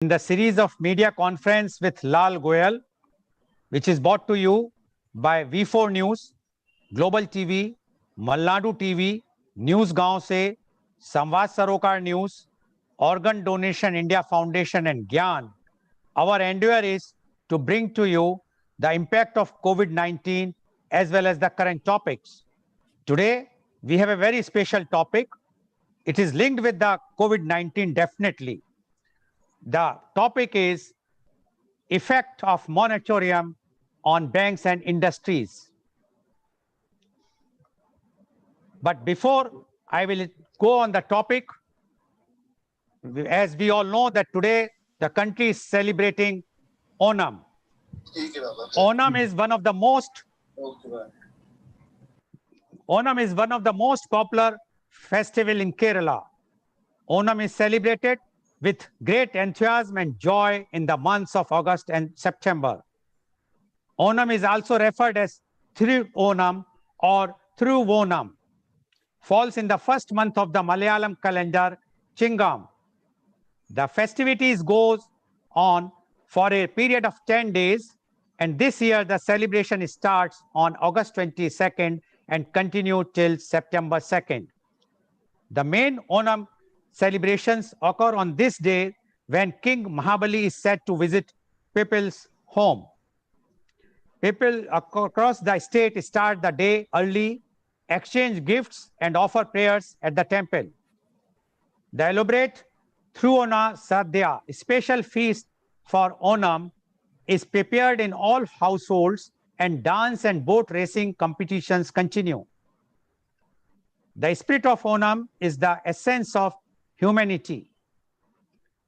in the series of media conference with Lal Goyal, which is brought to you by V4 News, Global TV, Malnadu TV, News Gaon Se, Samvad Sarokar News, Organ Donation India Foundation and Gyan. Our endeavor is to bring to you the impact of COVID-19 as well as the current topics. Today, we have a very special topic. It is linked with the COVID-19 definitely. The topic is effect of moratorium on banks and industries. But before I will go on the topic, as we all know that today the country is celebrating Onam. Onam is one of the most popular festival in Kerala. Onam is celebrated with great enthusiasm and joy in the months of August and September. Onam is also referred as Thiruvonam or Thiruvonam. Falls in the first month of the Malayalam calendar, Chingam. The festivities goes on for a period of 10 days, and this year the celebration starts on August 22nd and continue till September 2nd. The main Onam celebrations occur on this day when King Mahabali is said to visit people's home. People across the state start the day early, exchange gifts and offer prayers at the temple. The elaborate Thiruvona Sadhya, a special feast for Onam, is prepared in all households and dance and boat racing competitions continue. The spirit of Onam is the essence of humanity.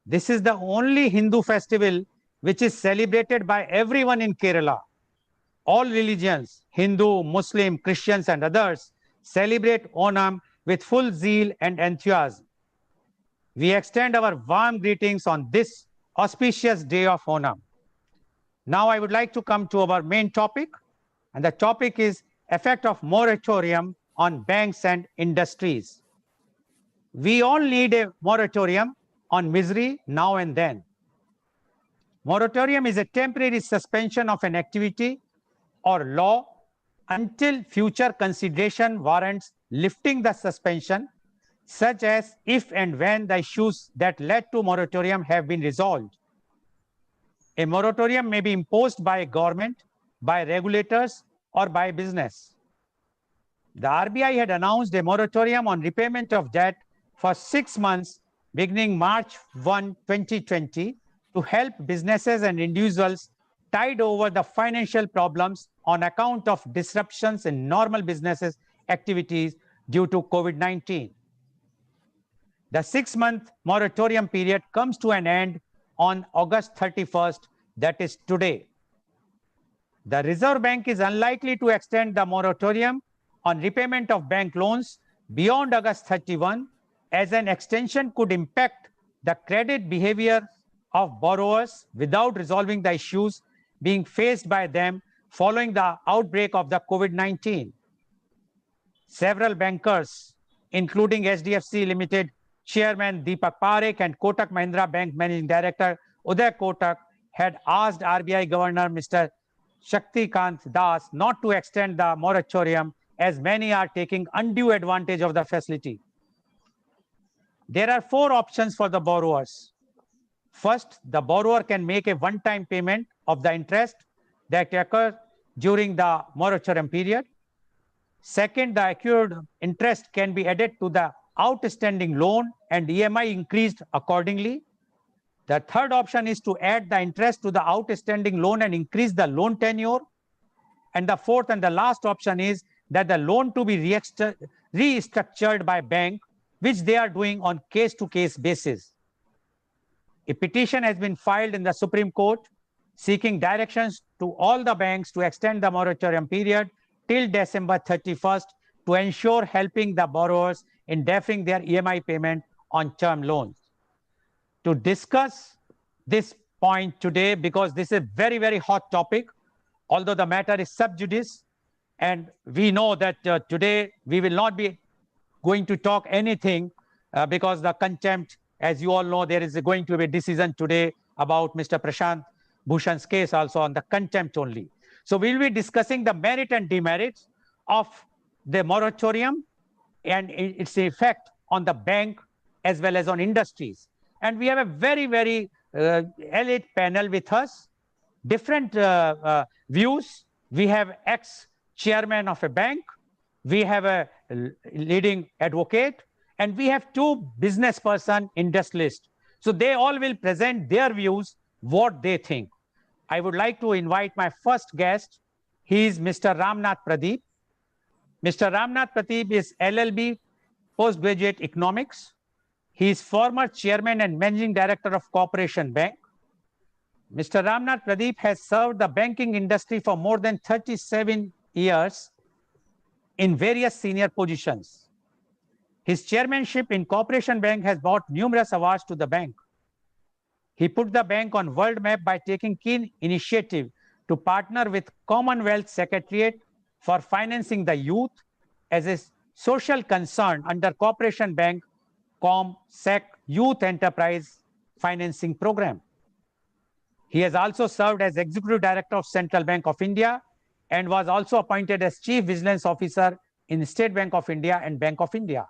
This is the only Hindu festival which is celebrated by everyone in Kerala. All religions, Hindu, Muslim, Christians and others celebrate Onam with full zeal and enthusiasm. We extend our warm greetings on this auspicious day of Onam. Now I would like to come to our main topic, and the topic is effect of moratorium on banks and industries. We all need a moratorium on misery now and then. Moratorium is a temporary suspension of an activity or law until future consideration warrants lifting the suspension, such as if and when the issues that led to moratorium have been resolved. A moratorium may be imposed by a government, by regulators, or by business. The RBI had announced a moratorium on repayment of debt for 6 months beginning March 1, 2020 to help businesses and individuals tied over the financial problems on account of disruptions in normal businesses activities due to COVID-19. The 6-month moratorium period comes to an end on August 31st, that is today. The Reserve Bank is unlikely to extend the moratorium on repayment of bank loans beyond August 31, as an extension could impact the credit behavior of borrowers without resolving the issues being faced by them following the outbreak of the COVID-19. Several bankers, including HDFC Limited Chairman Deepak Parekh and Kotak Mahindra Bank Managing Director Uday Kotak, had asked RBI Governor Mr. Shaktikant Das not to extend the moratorium, as many are taking undue advantage of the facility. There are 4 options for the borrowers. First, the borrower can make a one-time payment of the interest that occurs during the moratorium period. Second, the accrued interest can be added to the outstanding loan and EMI increased accordingly. The third option is to add the interest to the outstanding loan and increase the loan tenure. And the fourth and the last option is that the loan to be restructured by bank, which they are doing on case-to-case basis. A petition has been filed in the Supreme Court seeking directions to all the banks to extend the moratorium period till December 31st to ensure helping the borrowers in deferring their EMI payment on term loans. To discuss this point today, because this is a very, very hot topic, although the matter is sub judice, and we know that today we will not be going to talk anything because the contempt As you all know, there is going to be a decision today about Mr. Prashant Bhushan's case also on the contempt only. So we'll be discussing the merit and demerits of the moratorium and its effect on the bank as well as on industries. And we have a very, very elite panel with us, different views. We have ex-chairman of a bank, we have a leading advocate, and we have two business person industrialists. So they all will present their views, what they think. I would like to invite my first guest. He is Mr. Ramnath Pradeep. Mr. Ramnath Pradeep is LLB postgraduate economics. He is former chairman and managing director of Corporation Bank. Mr. Ramnath Pradeep has served the banking industry for more than 37 years in various senior positions. His chairmanship in Corporation Bank has brought numerous awards to the bank. He put the bank on world map by taking keen initiative to partner with Commonwealth Secretariat for financing the youth as a social concern under Corporation Bank ComSec Youth Enterprise Financing Program. He has also served as Executive Director of Central Bank of India and was also appointed as Chief Vigilance Officer in State Bank of India and Bank of India.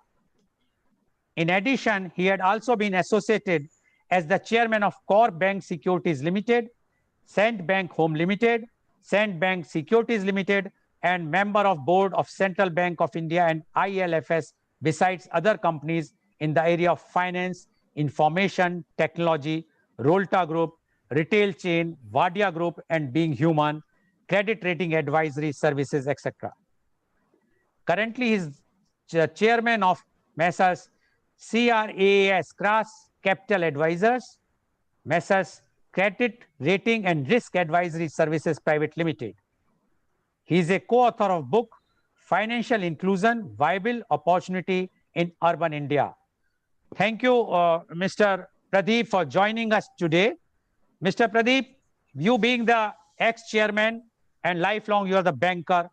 In addition, he had also been associated as the chairman of Core Bank Securities Limited, Cent Bank Home Limited, Cent Bank Securities Limited, and member of board of Central Bank of India and ILFS, besides other companies in the area of finance, information, technology, Rolta Group, retail chain, Vadia Group, and Being Human, credit rating advisory services, etc. Currently, he is chairman of Messrs. CRAAS, Cross Capital Advisors, Messrs. Credit Rating and Risk Advisory Services Private Limited. He is a co-author of book, Financial Inclusion, Viable Opportunity in Urban India. Thank you, Mr. Pradeep, for joining us today. Mr. Pradeep, you being the ex-chairman and lifelong, you are the banker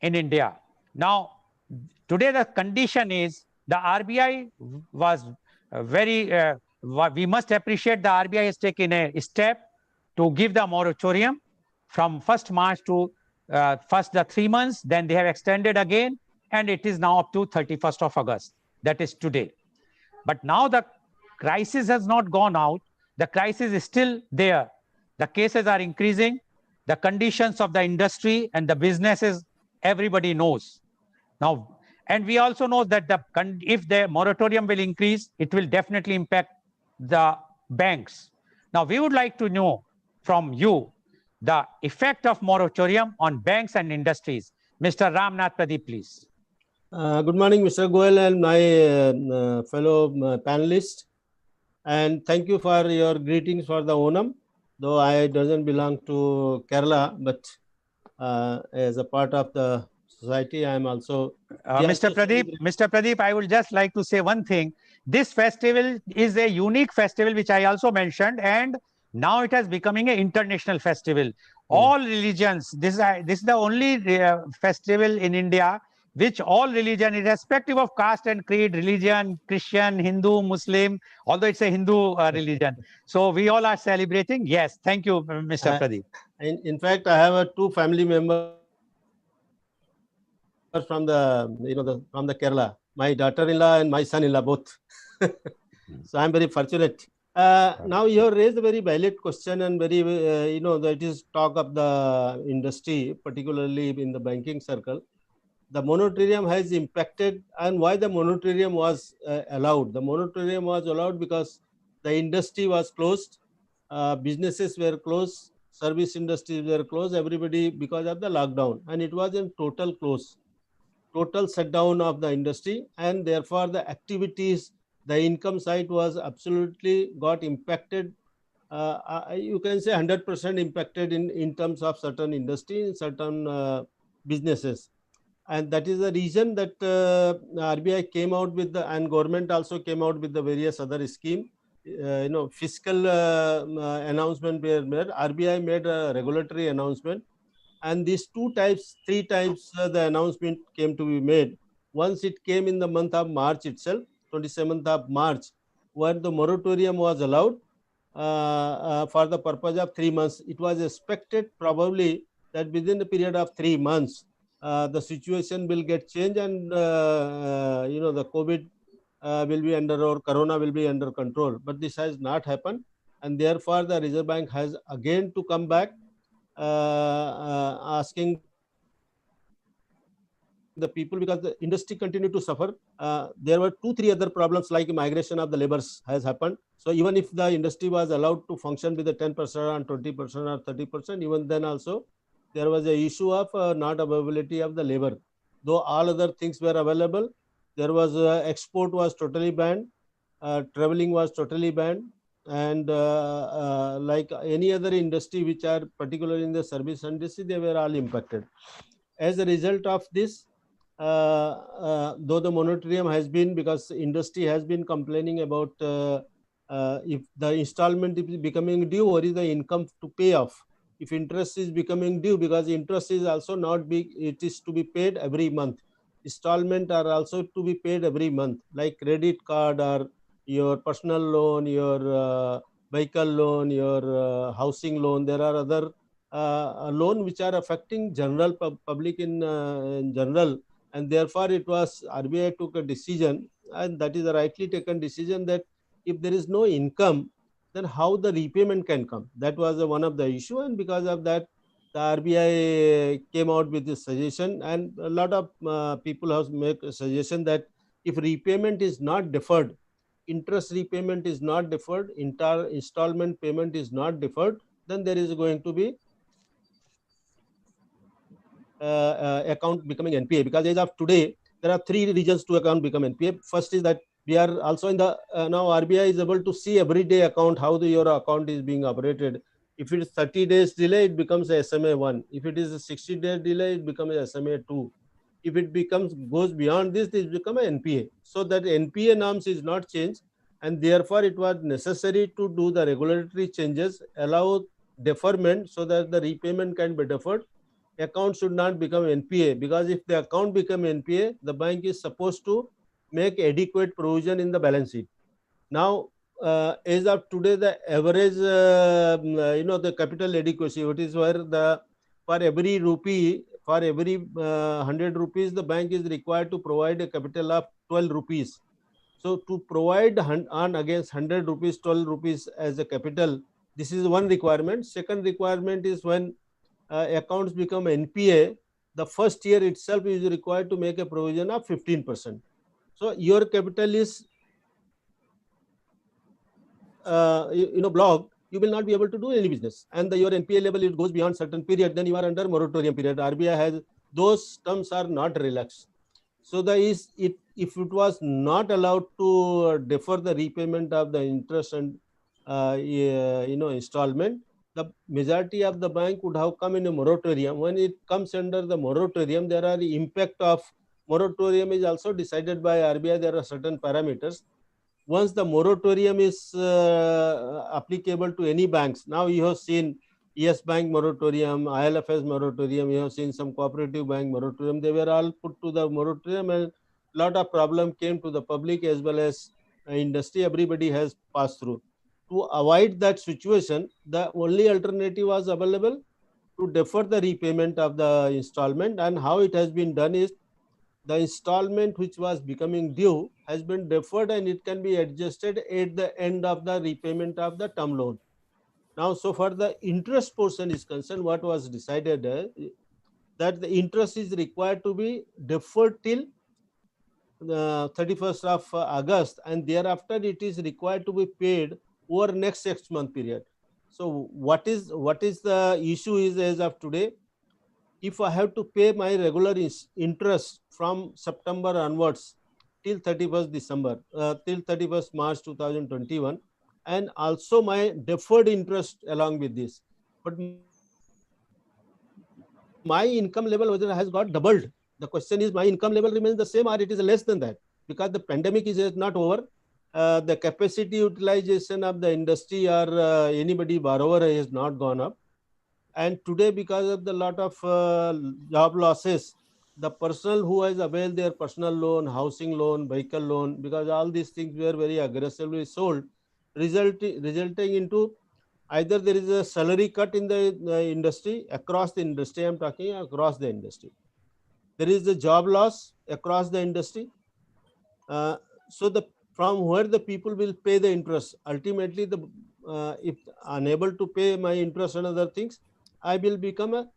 in India. Now, today the condition is the RBI was we must appreciate the RBI has taken a step to give the moratorium from 1st March to first the 3 months, then they have extended again, and it is now up to 31st of August. That is today. But now the crisis has not gone out. The crisis is still there. The cases are increasing. The conditions of the industry and the businesses, everybody knows. Now, and we also know that if the moratorium will increase, it will definitely impact the banks. Now, we would like to know from you the effect of moratorium on banks and industries. Mr. Ramnath Pradeep, please. Good morning, Mr. Goel and my fellow panelists. And thank you for your greetings for the Onam. Though I doesn't belong to Kerala, but as a part of the society, I am also. Mr. Pradeep, I would just like to say one thing. This festival is a unique festival, which I also mentioned, and now it has becoming an international festival. All religions, this is the only festival in India which all religion, irrespective of caste and creed, religion, Christian, Hindu, Muslim, although it's a Hindu religion. So we all are celebrating. Yes, thank you, Mr. Pradeep. In fact, I have two family members from the from the Kerala. My daughter-in-law and my son-in-law both. So I'm very fortunate. Now you have raised a very valid question and very that is talk of the industry, particularly in the banking circle. The moratorium has impacted, and why the moratorium was allowed. The moratorium was allowed because the industry was closed, businesses were closed, service industries were closed, everybody because of the lockdown, and it was in total close, total shutdown of the industry, and therefore the activities, the income side was absolutely got impacted. You can say 100% impacted in terms of certain industry, certain businesses. And that is the reason that RBI came out with and government also came out with the various other scheme. Fiscal announcement were made. RBI made a regulatory announcement, and these three times the announcement came to be made. Once it came in the month of March itself, 27th of March, when the moratorium was allowed for the purpose of 3 months. It was expected probably that within the period of 3 months, the situation will get changed and the COVID will be under, or Corona will be under control. But this has not happened, and therefore the Reserve Bank has again to come back asking the people, because the industry continued to suffer. There were 2-3 other problems like migration of the laborers has happened. So even if the industry was allowed to function with the 10% or 20% or 30%, even then also there was a issue of not availability of the labor. Though all other things were available, there was export was totally banned, traveling was totally banned, and like any other industry which are particularly in the service industry, they were all impacted. As a result of this, though the moratorium has been, because industry has been complaining about if the installment is becoming due, or is the income to pay off. If interest is becoming due, because interest is also not big, it is to be paid every month. Installment are also to be paid every month, like credit card or your personal loan, your vehicle loan, your housing loan. There are other loan which are affecting general public in general, and therefore it was RBI took a decision, and that is a rightly taken decision, that if there is no income, then how the repayment can come. That was one of the issue, and because of that, the RBI came out with this suggestion, and a lot of people have made a suggestion that if repayment is not deferred, interest repayment is not deferred, installment payment is not deferred, then there is going to be account becoming NPA. Because as of today, there are 3 reasons to account become NPA. First is that we are also in the now RBI is able to see everyday account, how your account is being operated. If it is 30 days delay, it becomes a SMA 1. If it is a 60 days delay, it becomes a SMA 2. If it goes beyond this, it becomes an NPA. So that NPA norms is not changed, and therefore it was necessary to do the regulatory changes, allow deferment so that the repayment can be deferred. Account should not become NPA, because if the account become NPA, the bank is supposed to make adequate provision in the balance sheet. Now, as of today, the average, the capital adequacy, which is where for every rupee, for every 100 rupees, the bank is required to provide a capital of 12 rupees. So to provide on against 100 rupees, 12 rupees as a capital, this is one requirement. Second requirement is when accounts become NPA, the first year itself is required to make a provision of 15%. So your capital is blocked, you will not be able to do any business, and your NPA level, it goes beyond certain period, then you are under moratorium period. RBI has those terms are not relaxed. So if it was not allowed to defer the repayment of the interest and installment, the majority of the bank would have come in a moratorium. When it comes under the moratorium, there are the impact of moratorium is also decided by RBI. There are certain parameters. Once the moratorium is applicable to any banks, now you have seen Yes Bank moratorium, ILFS moratorium, you have seen some cooperative bank moratorium, they were all put to the moratorium, and a lot of problem came to the public as well as industry. Everybody has passed through. To avoid that situation, the only alternative was available to defer the repayment of the installment, and how it has been done is the installment which was becoming due has been deferred, and it can be adjusted at the end of the repayment of the term loan. Now, so far the interest portion is concerned, what was decided that the interest is required to be deferred till the 31st of August, and thereafter it is required to be paid over next 6-month period. So what is the issue is, as of today, if I have to pay my regular interest from September onwards till 31st December, till 31st March 2021, and also my deferred interest along with this, but my income level has got doubled. The question is, my income level remains the same or it is less than that? Because the pandemic is not over. The capacity utilization of the industry or anybody borrower has not gone up. And today, because of the lot of job losses, the person who has availed their personal loan, housing loan, vehicle loan, because all these things were very aggressively sold, resulting into either there is a salary cut in the industry, across the industry, I'm talking across the industry. There is a job loss across the industry. So from where the people will pay the interest, ultimately if unable to pay my interest and other things, I will become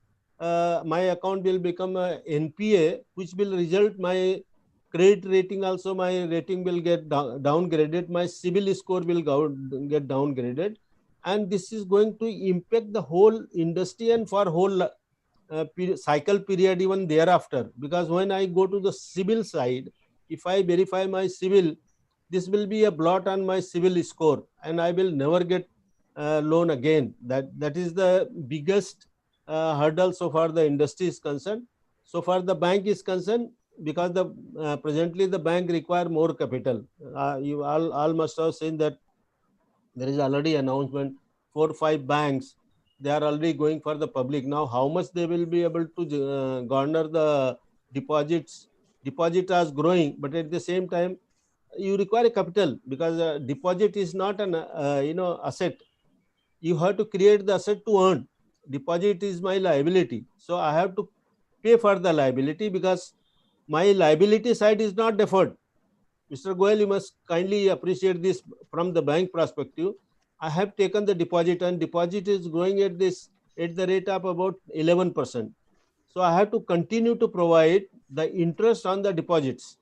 my account will become a NPA, which will result my credit rating also, my rating will get downgraded, my CIBIL score will get downgraded, and this is going to impact the whole industry and for whole cycle period even thereafter. Because when I go to the CIBIL side, if I verify my CIBIL, this will be a blot on my CIBIL score, and I will never get loan again. That is the biggest hurdle so far the industry is concerned. So far the bank is concerned, because the presently the bank require more capital. You all must have seen that there is already announcement 4 or 5 banks, they are already going for the public. Now how much they will be able to garner the deposits? Deposit is growing, but at the same time you require a capital, because deposit is not an asset. You have to create the asset to earn. Deposit is my liability, so I have to pay for the liability, because my liability side is not deferred. Mr. Goyal, you must kindly appreciate this from the bank perspective. I have taken the deposit, and deposit is growing at the rate of about 11%. So I have to continue to provide the interest on the deposits.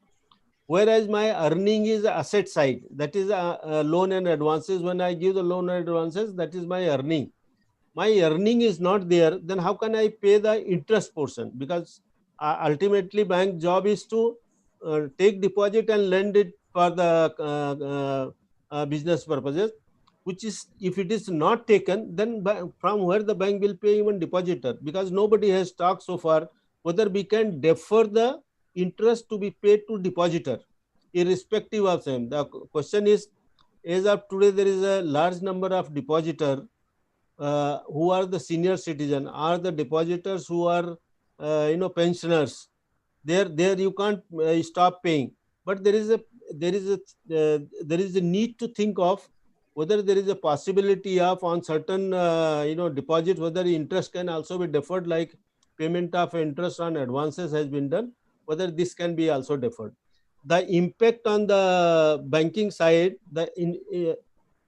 Whereas my earning is asset side, that is loan and advances. When I give the loan and advances, that is my earning. My earning is not there, then how can I pay the interest portion? Because ultimately bank job is to take deposit and lend it for the business purposes, which is, if it is not taken, then from where the bank will pay even depositor? Because nobody has talked so far whether we can defer the interest to be paid to depositor, irrespective of same. The question is, as of today, there is a large number of depositor who are the senior citizen, are the depositors who are pensioners. There you can't stop paying, but there is a need to think of whether there is a possibility of on certain deposits, whether interest can also be deferred, like payment of interest on advances has been done, whether this can be also deferred. The impact on the banking side,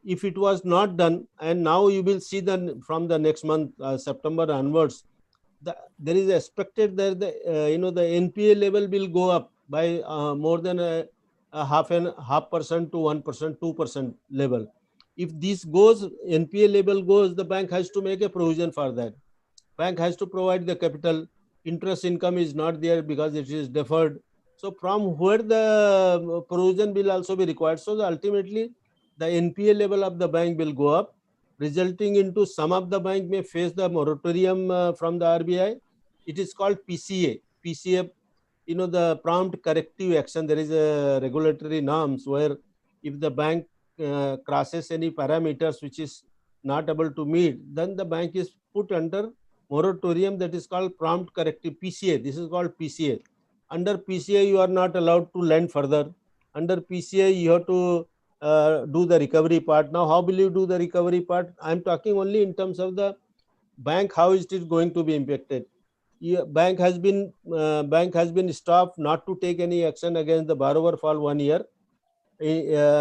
if it was not done, and now you will see that from the next month, September onwards, there is expected that the NPA level will go up by more than a half percent to 1%, 2% level. If this goes, NPA level goes, the bank has to make a provision for that. Bank has to provide the capital. Interest income is not there because it is deferred. So from where the provision will also be required. So ultimately, the NPA level of the bank will go up, resulting into some of the bank may face the moratorium from the RBI. It is called PCA. PCA, the prompt corrective action. There is a regulatory norms where if the bank crosses any parameters which is not able to meet, then the bank is put under moratorium, that is called prompt corrective, PCA. This is called PCA. Under PCA, you are not allowed to lend further. Under PCA, you have to do the recovery part. Now, how will you do the recovery part? I am talking only in terms of the bank, how is it going to be impacted. Bank has been stopped not to take any action against the borrower for 1 year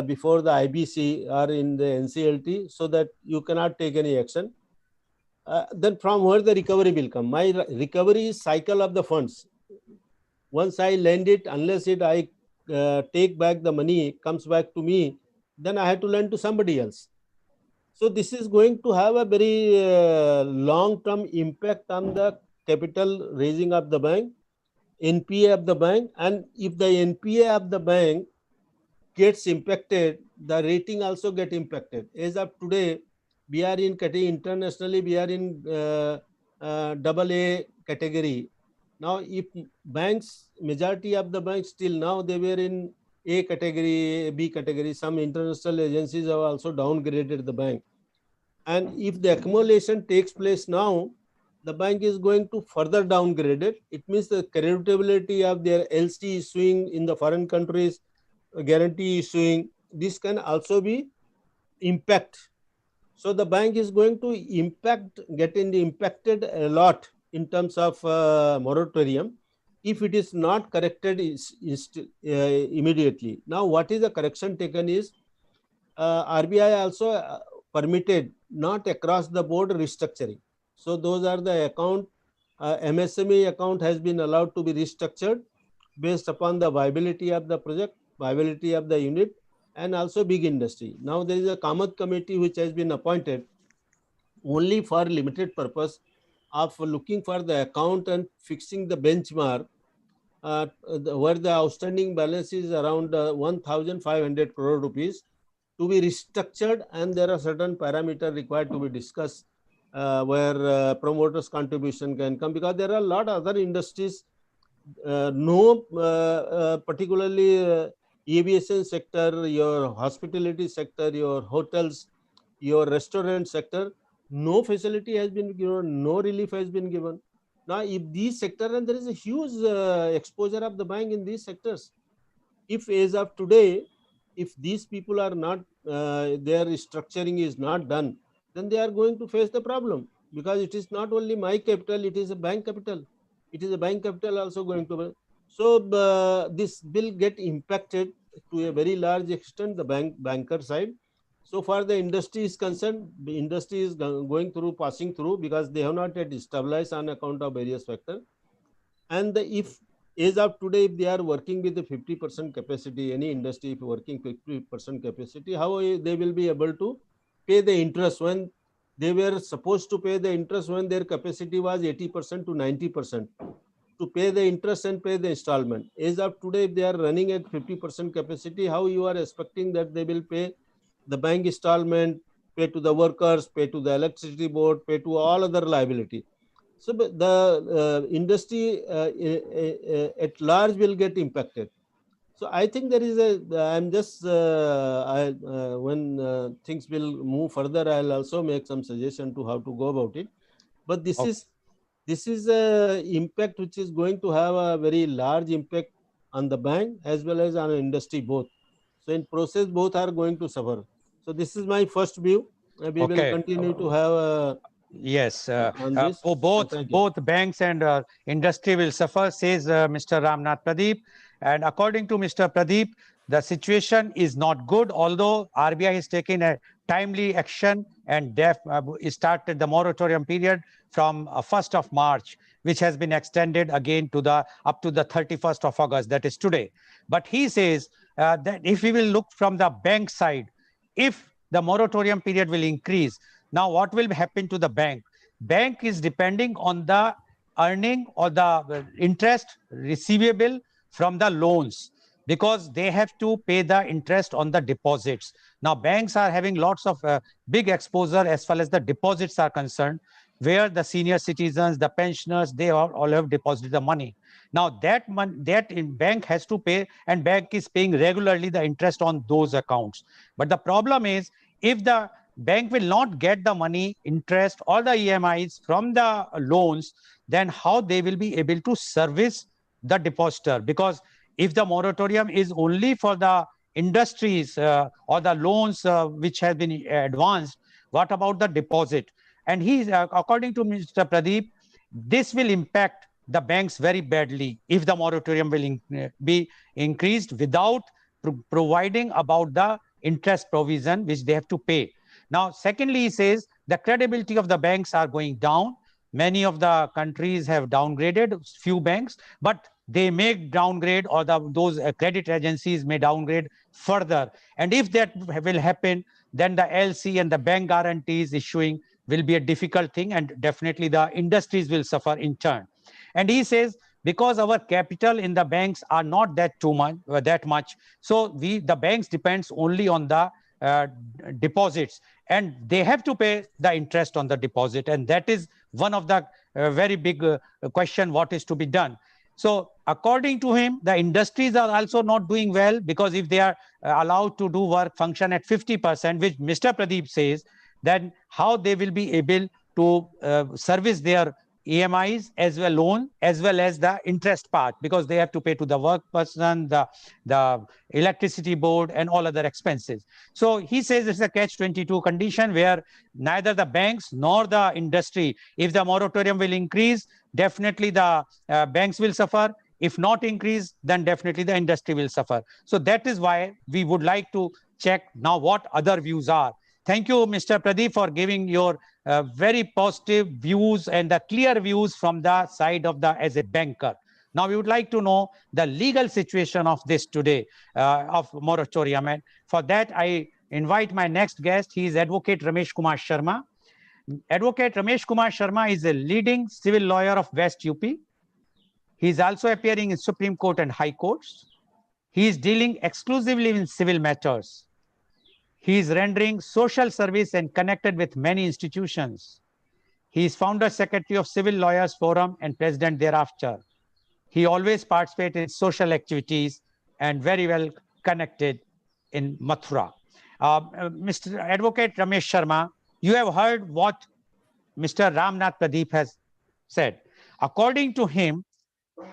before the IBC or in the NCLT, so that you cannot take any action. Then from where the recovery will come? My recovery is cycle of the funds. Once I lend it, unless I take back the money, comes back to me, then I have to lend to somebody else. So this is going to have a very long-term impact on the capital raising of the bank, NPA of the bank, and if the NPA of the bank gets impacted, the rating also get impacted. As of today, we are in internationally, we are in AA category. Now, if banks, majority of the banks till now, they were in A category, B category. Some international agencies have also downgraded the bank. And if the accumulation takes place now, the bank is going to further downgrade it. It means the creditability of their LC issuing in the foreign countries, guarantee issuing, this can also be impact. So the bank is going to getting impacted a lot in terms of moratorium if it is not corrected immediately. Now, what is the correction taken is RBI also permitted not across the board restructuring. So those are the account, MSME account has been allowed to be restructured based upon the viability of the project, viability of the unit, and also big industry. Now there is a Kamath committee which has been appointed only for limited purpose of looking for the account and fixing the benchmark where the outstanding balance is around 1,500 crore rupees to be restructured, and there are certain parameters required to be discussed where promoters' contribution can come, because there are a lot of other industries, particularly aviation sector, your hospitality sector, your hotels, your restaurant sector, no facility has been given, no relief has been given. Now, if these sectors, and there is a huge exposure of the bank in these sectors, if as of today, if these people are not, their structuring is not done, then they are going to face the problem, because it is not only my capital, it is a bank capital. It is a bank capital also going to be. So this will get impacted to a very large extent, the banker side. So far the industry is concerned, the industry is passing through, because they have not yet stabilized on account of various factors. And if as of today, if they are working with the 50% capacity, any industry if working 50% capacity, how they will be able to pay the interest when they were supposed to pay the interest when their capacity was 80% to 90%, to pay the interest and pay the installment. As of today, if they are running at 50% capacity, how you are expecting that they will pay the bank installment, pay to the workers, pay to the electricity board, pay to all other liability? So the industry at large will get impacted. So I think there is I'm just, when things will move further, I'll also make some suggestion to how to go about it. But this is a impact which is going to have a very large impact on the bank as well as on industry both. So in process, both are going to suffer. So this is my first view. We will continue to have yes, on this. both banks and industry will suffer, says Mr. Ramnath Pradeep. And according to Mr. Pradeep, the situation is not good, although RBI has taken a timely action and started the moratorium period from 1st of March, which has been extended again to up to the 31st of August, that is today. But he says that if we will look from the bank side, if the moratorium period will increase, now what will happen to the bank? Bank is depending on the earning or the interest receivable from the loans, because they have to pay the interest on the deposits. Now, banks are having lots of big exposure as far as the deposits are concerned, where the senior citizens, the pensioners, they all have deposited the money. Now, that bank has to pay, and bank is paying regularly the interest on those accounts. But the problem is, if the bank will not get the money, interest, or the EMIs from the loans, then how they will be able to service the depositor? Because if the moratorium is only for the industries or the loans which have been advanced, what about the deposit? And according to Mr. Pradeep, this will impact the banks very badly if the moratorium will be increased without providing about the interest provision which they have to pay. Now, secondly, he says the credibility of the banks are going down. Many of the countries have downgraded few banks, but they may downgrade, or those credit agencies may downgrade further. And if that will happen, then the LC and the bank guarantees issuing will be a difficult thing, and definitely the industries will suffer in turn. And he says, because our capital in the banks are not that much, so the banks depends only on the deposits, and they have to pay the interest on the deposit, and that is one of the very big question, what is to be done. So according to him, the industries are also not doing well, because if they are allowed to do work function at 50%, which Mr. Pradeep says, then how they will be able to service their EMIs as well loan as well as the interest part, because they have to pay to the work person, the electricity board and all other expenses. So he says it's a catch-22 condition where neither the banks nor the industry, if the moratorium will increase, definitely the banks will suffer. If not increase, then definitely the industry will suffer. So that is why we would like to check now what other views are. Thank you, Mr. Pradeep, for giving your very positive views and the clear views from the side of the as a banker. Now we would like to know the legal situation of this today of moratorium. And for that, I invite my next guest. He is Advocate Ramesh Kumar Sharma. Advocate Ramesh Kumar Sharma is a leading civil lawyer of West UP. He is also appearing in Supreme Court and High Courts. He is dealing exclusively in civil matters. He is rendering social service and connected with many institutions. He is founder secretary of Civil Lawyers Forum and president thereafter. He always participates in social activities and very well connected in Mathura. Mr. Advocate Ramesh Sharma, you have heard what Mr. Ramnath Pradeep has said. According to him,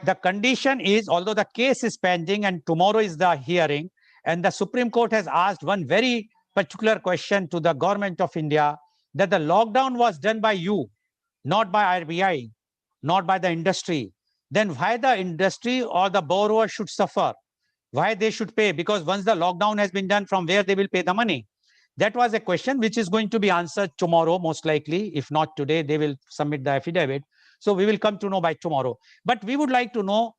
the condition is, although the case is pending and tomorrow is the hearing, and the Supreme Court has asked one very particular question to the government of India, that the lockdown was done by you, not by RBI, not by the industry. Then why the industry or the borrower should suffer? Why they should pay? Because once the lockdown has been done, from where they will pay the money? That was a question which is going to be answered tomorrow, most likely. If not today, they will submit the affidavit. So we will come to know by tomorrow. But we would like to know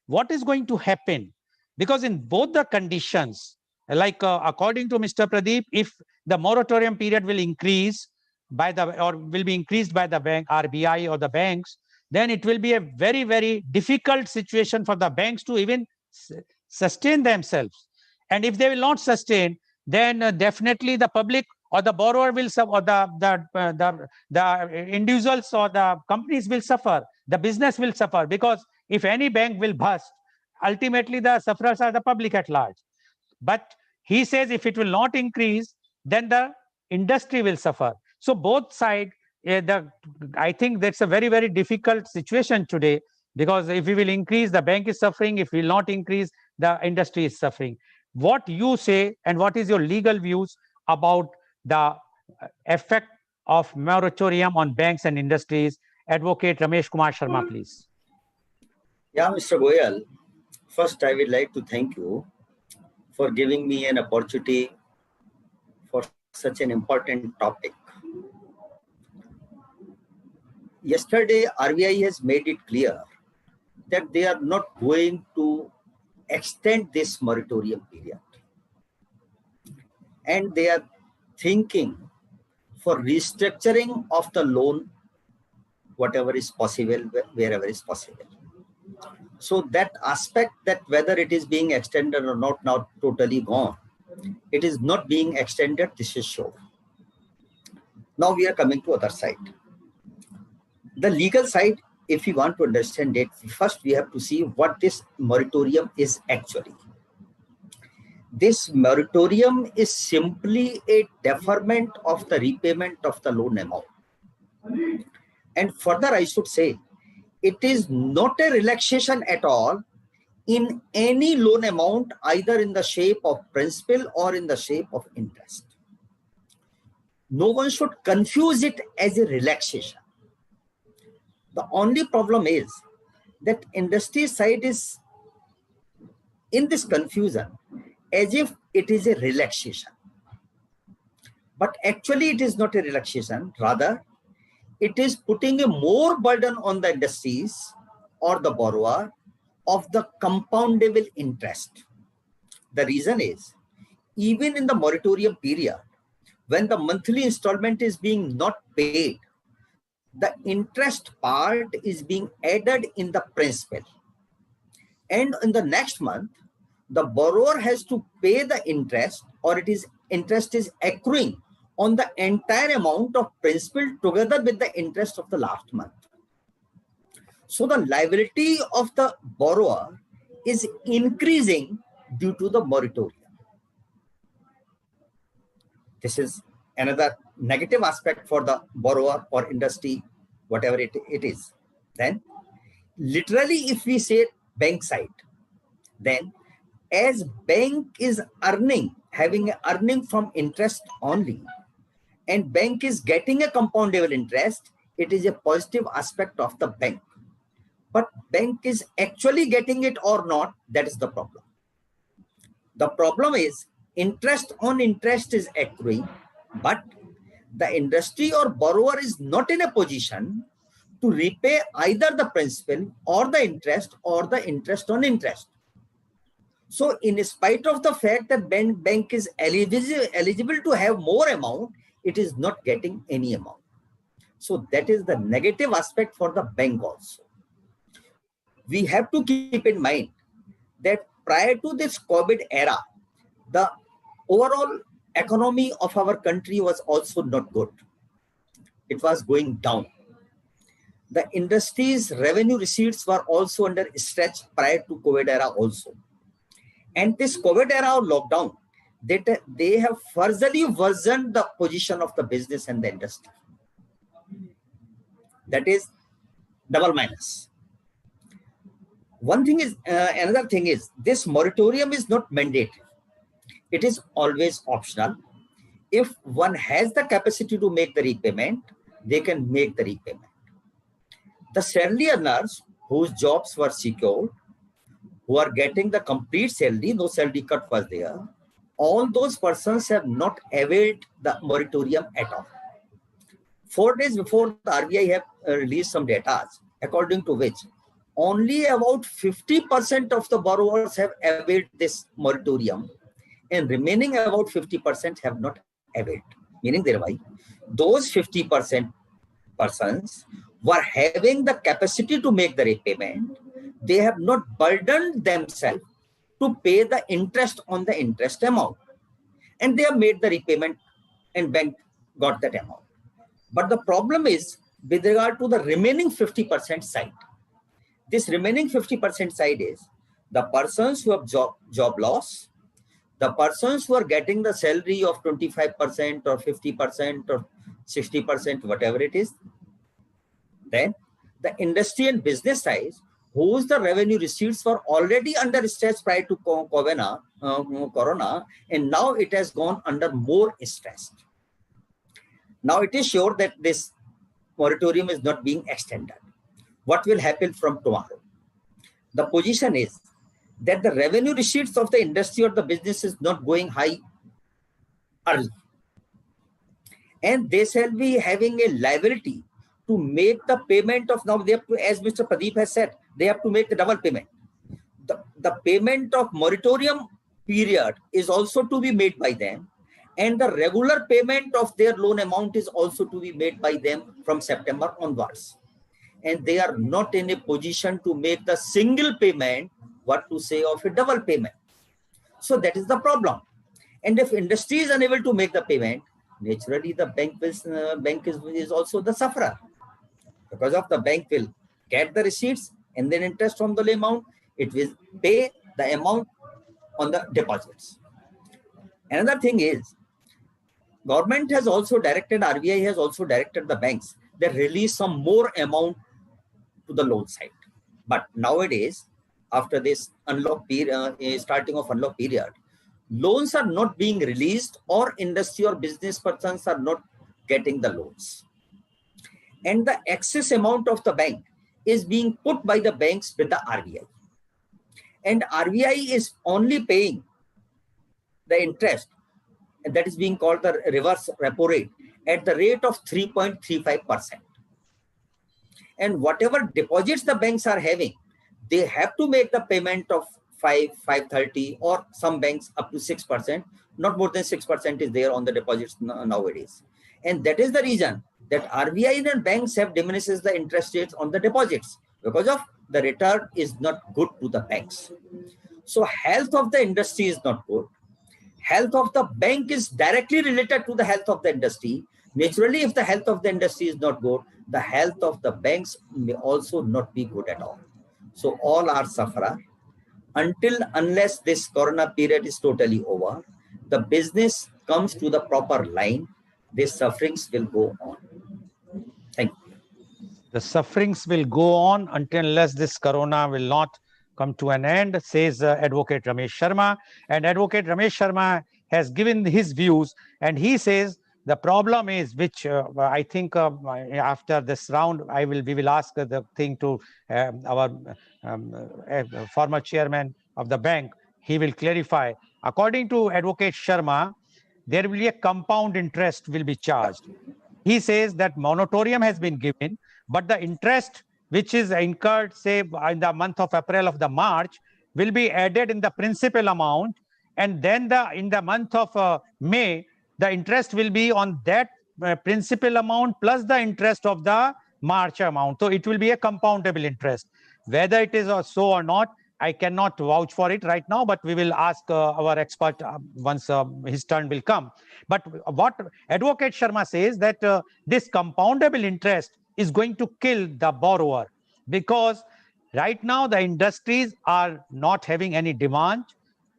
what is going to happen. Because in both the conditions, like according to Mr. Pradeep, if the moratorium period will increase by the, or will be increased by the bank, RBI or the banks, then it will be a very, very difficult situation for the banks to even sustain themselves. And if they will not sustain, then definitely the public or the borrower will suffer, or the individuals or the companies will suffer, the business will suffer, because if any bank will bust, ultimately the sufferers are the public at large. But he says if it will not increase, then the industry will suffer. So both sides, I think that's a very, very difficult situation today, because if we will increase, the bank is suffering. If we will not increase, the industry is suffering. What you say and what is your legal views about the effect of moratorium on banks and industries? Advocate Ramesh Kumar Sharma, please. Yeah, Mr. Goyal, first I would like to thank you for giving me an opportunity for such an important topic. Yesterday, RBI has made it clear that they are not going to extend this moratorium period. And they are thinking for restructuring of the loan, whatever is possible, wherever is possible. So that aspect, that whether it is being extended or not, now totally gone. It is not being extended, this is sure. Now we are coming to other side. The legal side, if you want to understand it, first we have to see what this moratorium is actually. This moratorium is simply a deferment of the repayment of the loan amount. And further, I should say, it is not a relaxation at all in any loan amount, either in the shape of principal or in the shape of interest. No one should confuse it as a relaxation. The only problem is that industry side is in this confusion as if it is a relaxation. But actually it is not a relaxation. Rather, it is putting a more burden on the industries or the borrower of the compoundable interest. The reason is, even in the moratorium period, when the monthly installment is being not paid, the interest part is being added in the principal. And in the next month, the borrower has to pay the interest, or interest is accruing on the entire amount of principal together with the interest of the last month. So the liability of the borrower is increasing due to the moratorium. This is another negative aspect for the borrower or industry, whatever it is. Then literally if we say bank side, then as bank is having an earning from interest only, and bank is getting a compoundable interest, it is a positive aspect of the bank. But bank is actually getting it or not, that is the problem. The problem is interest on interest is accruing, but the industry or borrower is not in a position to repay either the principal or the interest on interest. So in spite of the fact that bank is eligible to have more amount, it is not getting any amount. So that is the negative aspect for the bank also. We have to keep in mind that prior to this COVID era, the overall economy of our country was also not good. It was going down. The industry's revenue receipts were also under stretch prior to COVID era also. And this COVID era of lockdown, they have furtherly worsened the position of the business and the industry. That is double minus. Another thing is, this moratorium is not mandatory. It is always optional. If one has the capacity to make the repayment, they can make the repayment. The salary earners whose jobs were secured, who are getting the complete salary, no salary cut was there, all those persons have not availed the moratorium at all. 4 days before, the RBI have released some data, according to which only about 50% of the borrowers have availed this moratorium, and remaining about 50% have not availed. Meaning thereby, those 50% persons were having the capacity to make the repayment. They have not burdened themselves to pay the interest on the interest amount. And they have made the repayment and bank got that amount. But the problem is with regard to the remaining 50% side. This remaining 50% side is the persons who have job loss, the persons who are getting the salary of 25% or 50% or 60%, whatever it is. Then the industry and business side, whose the revenue receipts were already under stress prior to Corona, and now it has gone under more stress. Now it is sure that this moratorium is not being extended. What will happen from tomorrow? The position is that the revenue receipts of the industry or the business is not going high early. And they shall be having a liability to make the payment of, now they have to, as Mr. Pradeep has said, they have to make the double payment. The payment of moratorium period is also to be made by them, and the regular payment of their loan amount is also to be made by them from September onwards. And they are not in a position to make the single payment, what to say of a double payment. So that is the problem. And if industry is unable to make the payment, naturally the bank is also the sufferer. Because of the bank will get the receipts and then interest from the amount, it will pay the amount on the deposits. Another thing is, government has also directed, RBI has also directed the banks that release some more amount to the loan side. But nowadays, after this unlock period, starting of unlock period, loans are not being released, or industry or business persons are not getting the loans. And the excess amount of the bank is being put by the banks with the RBI. And RBI is only paying the interest, and that is being called the reverse repo rate, at the rate of 3.35%. And whatever deposits the banks are having, they have to make the payment of 5.30, or some banks up to 6%. Not more than 6% is there on the deposits nowadays. And that is the reason that RBI and banks have diminishes the interest rates on the deposits, because of the return is not good to the banks. So health of the industry is not good. Health of the bank is directly related to the health of the industry. Naturally, if the health of the industry is not good, the health of the banks may also not be good at all. So all are sufferer. Unless this corona period is totally over, the business comes to the proper line, these sufferings will go on. Thank you. The sufferings will go on until unless this corona will not come to an end, says Advocate Ramesh Sharma. And Advocate Ramesh Sharma has given his views, and he says the problem is, which I think after this round, we will ask the thing to our former chairman of the bank. He will clarify. According to Advocate Sharma, there will be a compound interest will be charged. He says that moratorium has been given, but the interest which is incurred, say, in the month of April of the March, will be added in the principal amount, and then in the month of May, the interest will be on that principal amount plus the interest of the March amount. So it will be a compoundable interest. Whether it is so or not, I cannot vouch for it right now, but we will ask our expert once his turn will come. But what Advocate Sharma says that this compoundable interest is going to kill the borrower, because right now the industries are not having any demand.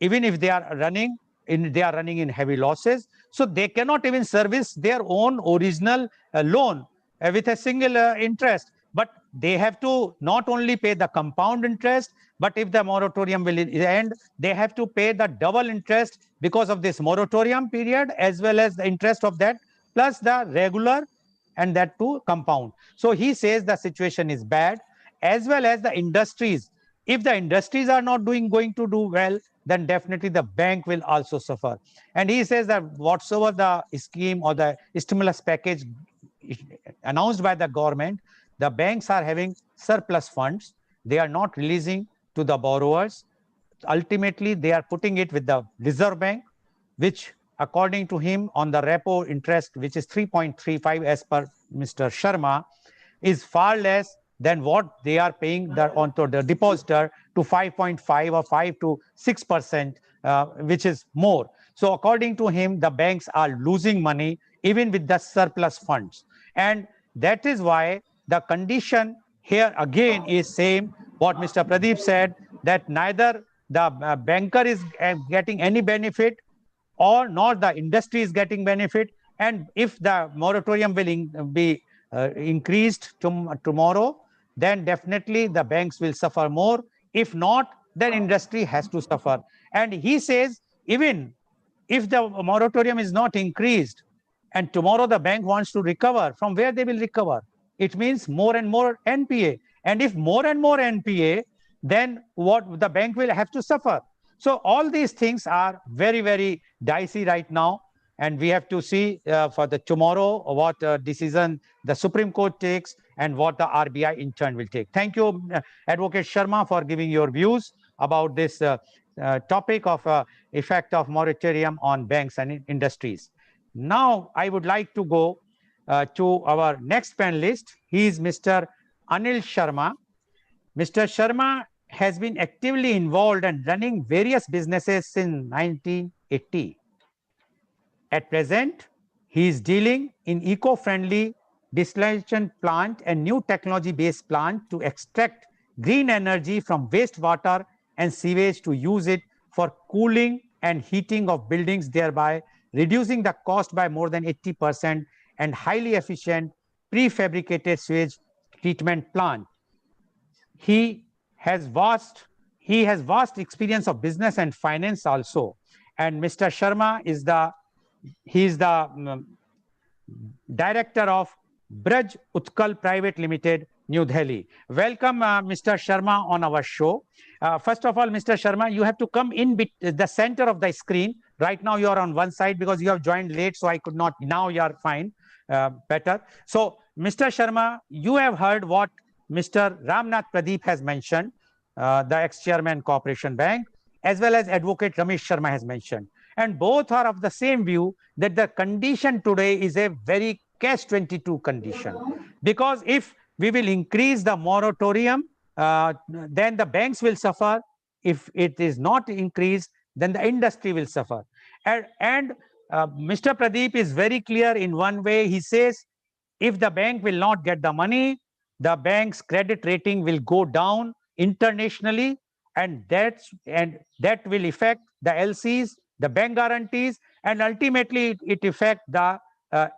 Even if they are running in heavy losses, so they cannot even service their own original loan with a single interest. But they have to not only pay the compound interest, but if the moratorium will end, they have to pay the double interest because of this moratorium period, as well as the interest of that, plus the regular, and that too compound. So he says the situation is bad, as well as the industries. If the industries are not going to do well, then definitely the bank will also suffer. And he says that whatsoever the scheme or the stimulus package announced by the government, the banks are having surplus funds. They are not releasing to the borrowers. Ultimately, they are putting it with the Reserve Bank, which according to him on the repo interest, which is 3.35 as per Mr. Sharma, is far less than what they are paying onto the depositor to 5.5 or 5 to 6%, which is more. So according to him, the banks are losing money even with the surplus funds. And that is why the condition here again is same what Mr. Pradeep said, that neither the banker is getting any benefit or nor the industry is getting benefit. And if the moratorium will be increased tomorrow, then definitely the banks will suffer more. If not, then industry has to suffer. And he says, even if the moratorium is not increased and tomorrow the bank wants to recover, from where they will recover? It means more and more NPA. And if more and more NPA, then what the bank will have to suffer. So all these things are very, very dicey right now. And we have to see for the tomorrow what decision the Supreme Court takes and what the RBI in turn will take. Thank you, Advocate Sharma, for giving your views about this topic of effect of moratorium on banks and industries. Now, I would like to go to our next panelist. He is Mr. Anil Sharma. Mr. Sharma has been actively involved in running various businesses since 1980. At present, he is dealing in eco-friendly distillation plant and new technology-based plant to extract green energy from wastewater and sewage to use it for cooling and heating of buildings, thereby reducing the cost by more than 80%, and highly efficient prefabricated sewage treatment plant. He has vast experience of business and finance also. And Mr. Sharma is the director of Braj Utkal Private Limited, New Delhi. Welcome, Mr. Sharma, on our show. First of all, Mr. Sharma, you have to come in the center of the screen. Right now, you are on one side because you have joined late, so I could not. Now you are fine, better. So, Mr. Sharma, you have heard what Mr. Ramnath Pradeep has mentioned, the ex-chairman Corporation Bank, as well as Advocate Ramesh Sharma has mentioned. And both are of the same view that the condition today is a very catch-22 condition. Because if we will increase the moratorium, then the banks will suffer. If it is not increased, then the industry will suffer. And Mr. Pradeep is very clear in one way. He says, if the bank will not get the money, the bank's credit rating will go down internationally, and that will affect the LCs, the bank guarantees, and ultimately it affects the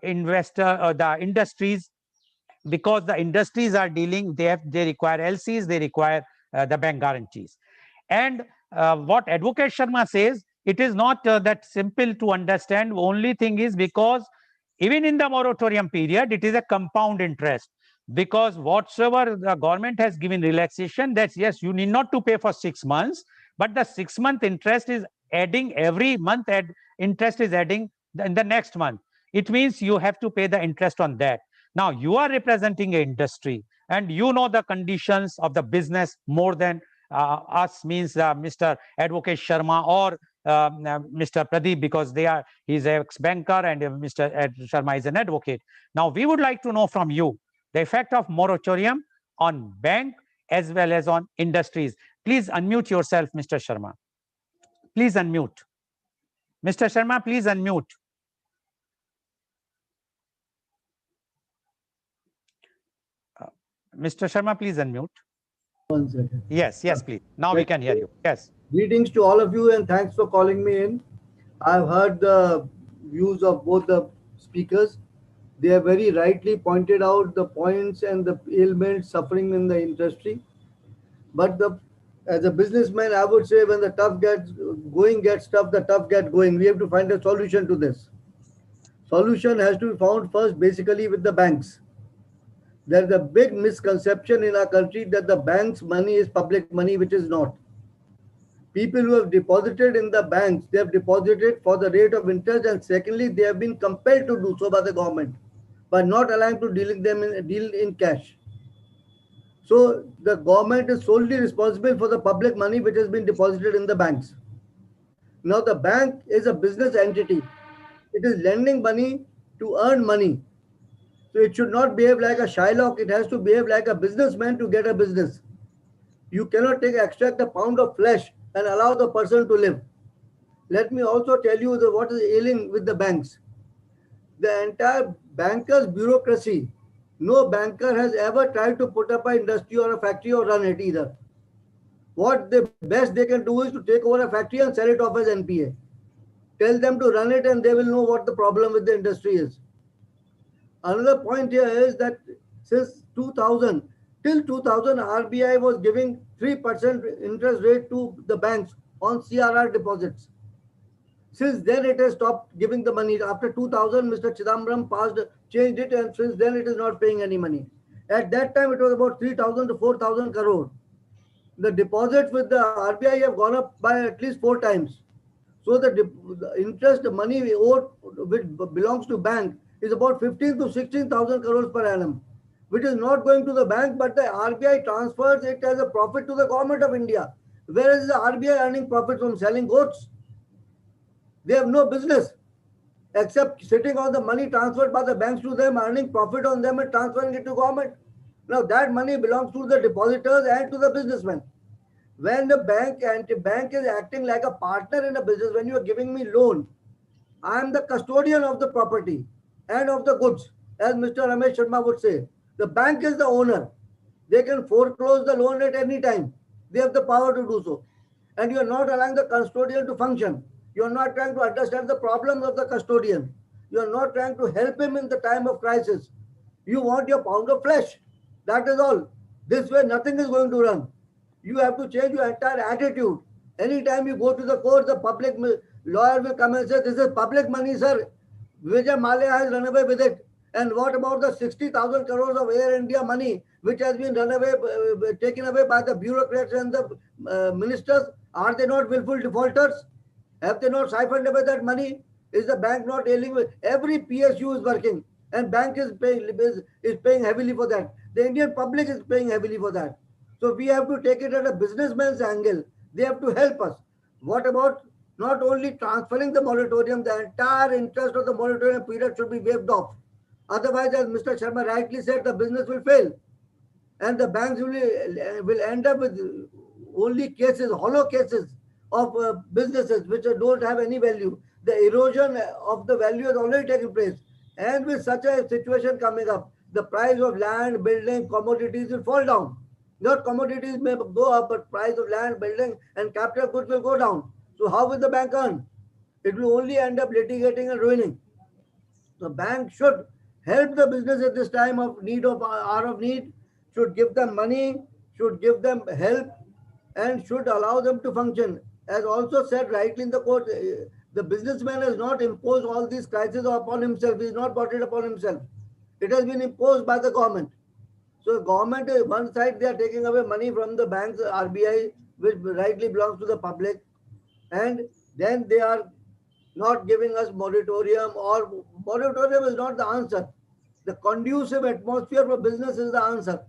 investor or the industries because the industries are dealing, they require LCs, they require the bank guarantees. And what Advocate Sharma says, it is not that simple to understand. Only thing is, because even in the moratorium period, it is a compound interest, because whatsoever the government has given relaxation, that's yes, you need not to pay for 6 months, but the 6-month interest is adding every month, interest is adding in the next month. It means you have to pay the interest on that. Now, you are representing an industry and you know the conditions of the business more than us, means Mr. Advocate Sharma or Mr. Pradeep, because he's an ex-banker and Mr. Sharma is an advocate. Now, we would like to know from you the effect of moratorium on bank as well as on industries. Please unmute yourself, Mr. Sharma. Please unmute. Mr. Sharma, please unmute. Mr. Sharma, please unmute. 1 second. Yes, please. Now we can hear you. Yes. Greetings to all of you and thanks for calling me in. I've heard the views of both the speakers. They have very rightly pointed out the points and the ailments suffering in the industry. But as a businessman, I would say when the tough gets tough, the tough get going. We have to find a solution to this. Solution has to be found first basically with the banks. There's a big misconception in our country that the bank's money is public money, which is not. People who have deposited in the banks, they have deposited for the rate of interest, and secondly, they have been compelled to do so by the government by not allowing to deal in cash. So the government is solely responsible for the public money which has been deposited in the banks. Now the bank is a business entity. It is lending money to earn money. So it should not behave like a Shylock. It has to behave like a businessman to get a business. You cannot extract a pound of flesh and allow the person to live. Let me also tell you what is ailing with the banks. The entire bankers' bureaucracy. No banker has ever tried to put up an industry or a factory or run it either. What the best they can do is to take over a factory and sell it off as NPA. Tell them to run it and they will know what the problem with the industry is. Another point here is that since 2000, till 2000, RBI was giving 3% interest rate to the banks on CRR deposits. Since then, it has stopped giving the money. After 2000, Mr. Chidambaram changed it, and since then, it is not paying any money. At that time, it was about 3,000 to 4,000 crore. The deposits with the RBI have gone up by at least 4 times. So the interest, the money we owe, which belongs to bank, is about 15 to 16,000 crores per annum, which is not going to the bank, but the RBI transfers it as a profit to the government of India. Where is the RBI earning profit from selling goats? They have no business except sitting on the money transferred by the banks to them, earning profit on them and transferring it to government. Now that money belongs to the depositors and to the businessmen. When the bank is acting like a partner in a business, when you are giving me loan, I am the custodian of the property and of the goods, as Mr. Ramesh Sharma would say. The bank is the owner. They can foreclose the loan at any time. They have the power to do so. And you are not allowing the custodian to function. You are not trying to understand the problems of the custodian. You are not trying to help him in the time of crisis. You want your pound of flesh. That is all. This way, nothing is going to run. You have to change your entire attitude. Anytime you go to the court, the public lawyer will come and say, this is public money, sir. Vijay Mallya has run away with it. And what about the 60,000 crores of Air India money, which has been taken away by the bureaucrats and the ministers? Are they not willful defaulters? Have they not siphoned away that money? Is the bank not dealing with? Every PSU is working and bank is paying heavily for that. The Indian public is paying heavily for that. So we have to take it at a businessman's angle. They have to help us. What about not only transferring the moratorium, the entire interest of the moratorium period should be waived off. Otherwise, as Mr. Sharma rightly said, the business will fail. And the banks will end up with only cases, hollow cases of businesses which don't have any value. The erosion of the value has already taken place. And with such a situation coming up, the price of land, building, commodities will fall down. Not commodities may go up, but price of land, building, and capital goods will go down. So how will the bank earn? It will only end up litigating and ruining. The bank should help the business at this time of need, of hour of need, should give them money, should give them help, and should allow them to function. As also said rightly in the court, the businessman has not imposed all these crises upon himself. He has not brought it upon himself. It has been imposed by the government. So government, one side, they are taking away money from the banks, RBI, which rightly belongs to the public, and then they are not giving us moratorium, or moratorium is not the answer. The conducive atmosphere for business is the answer.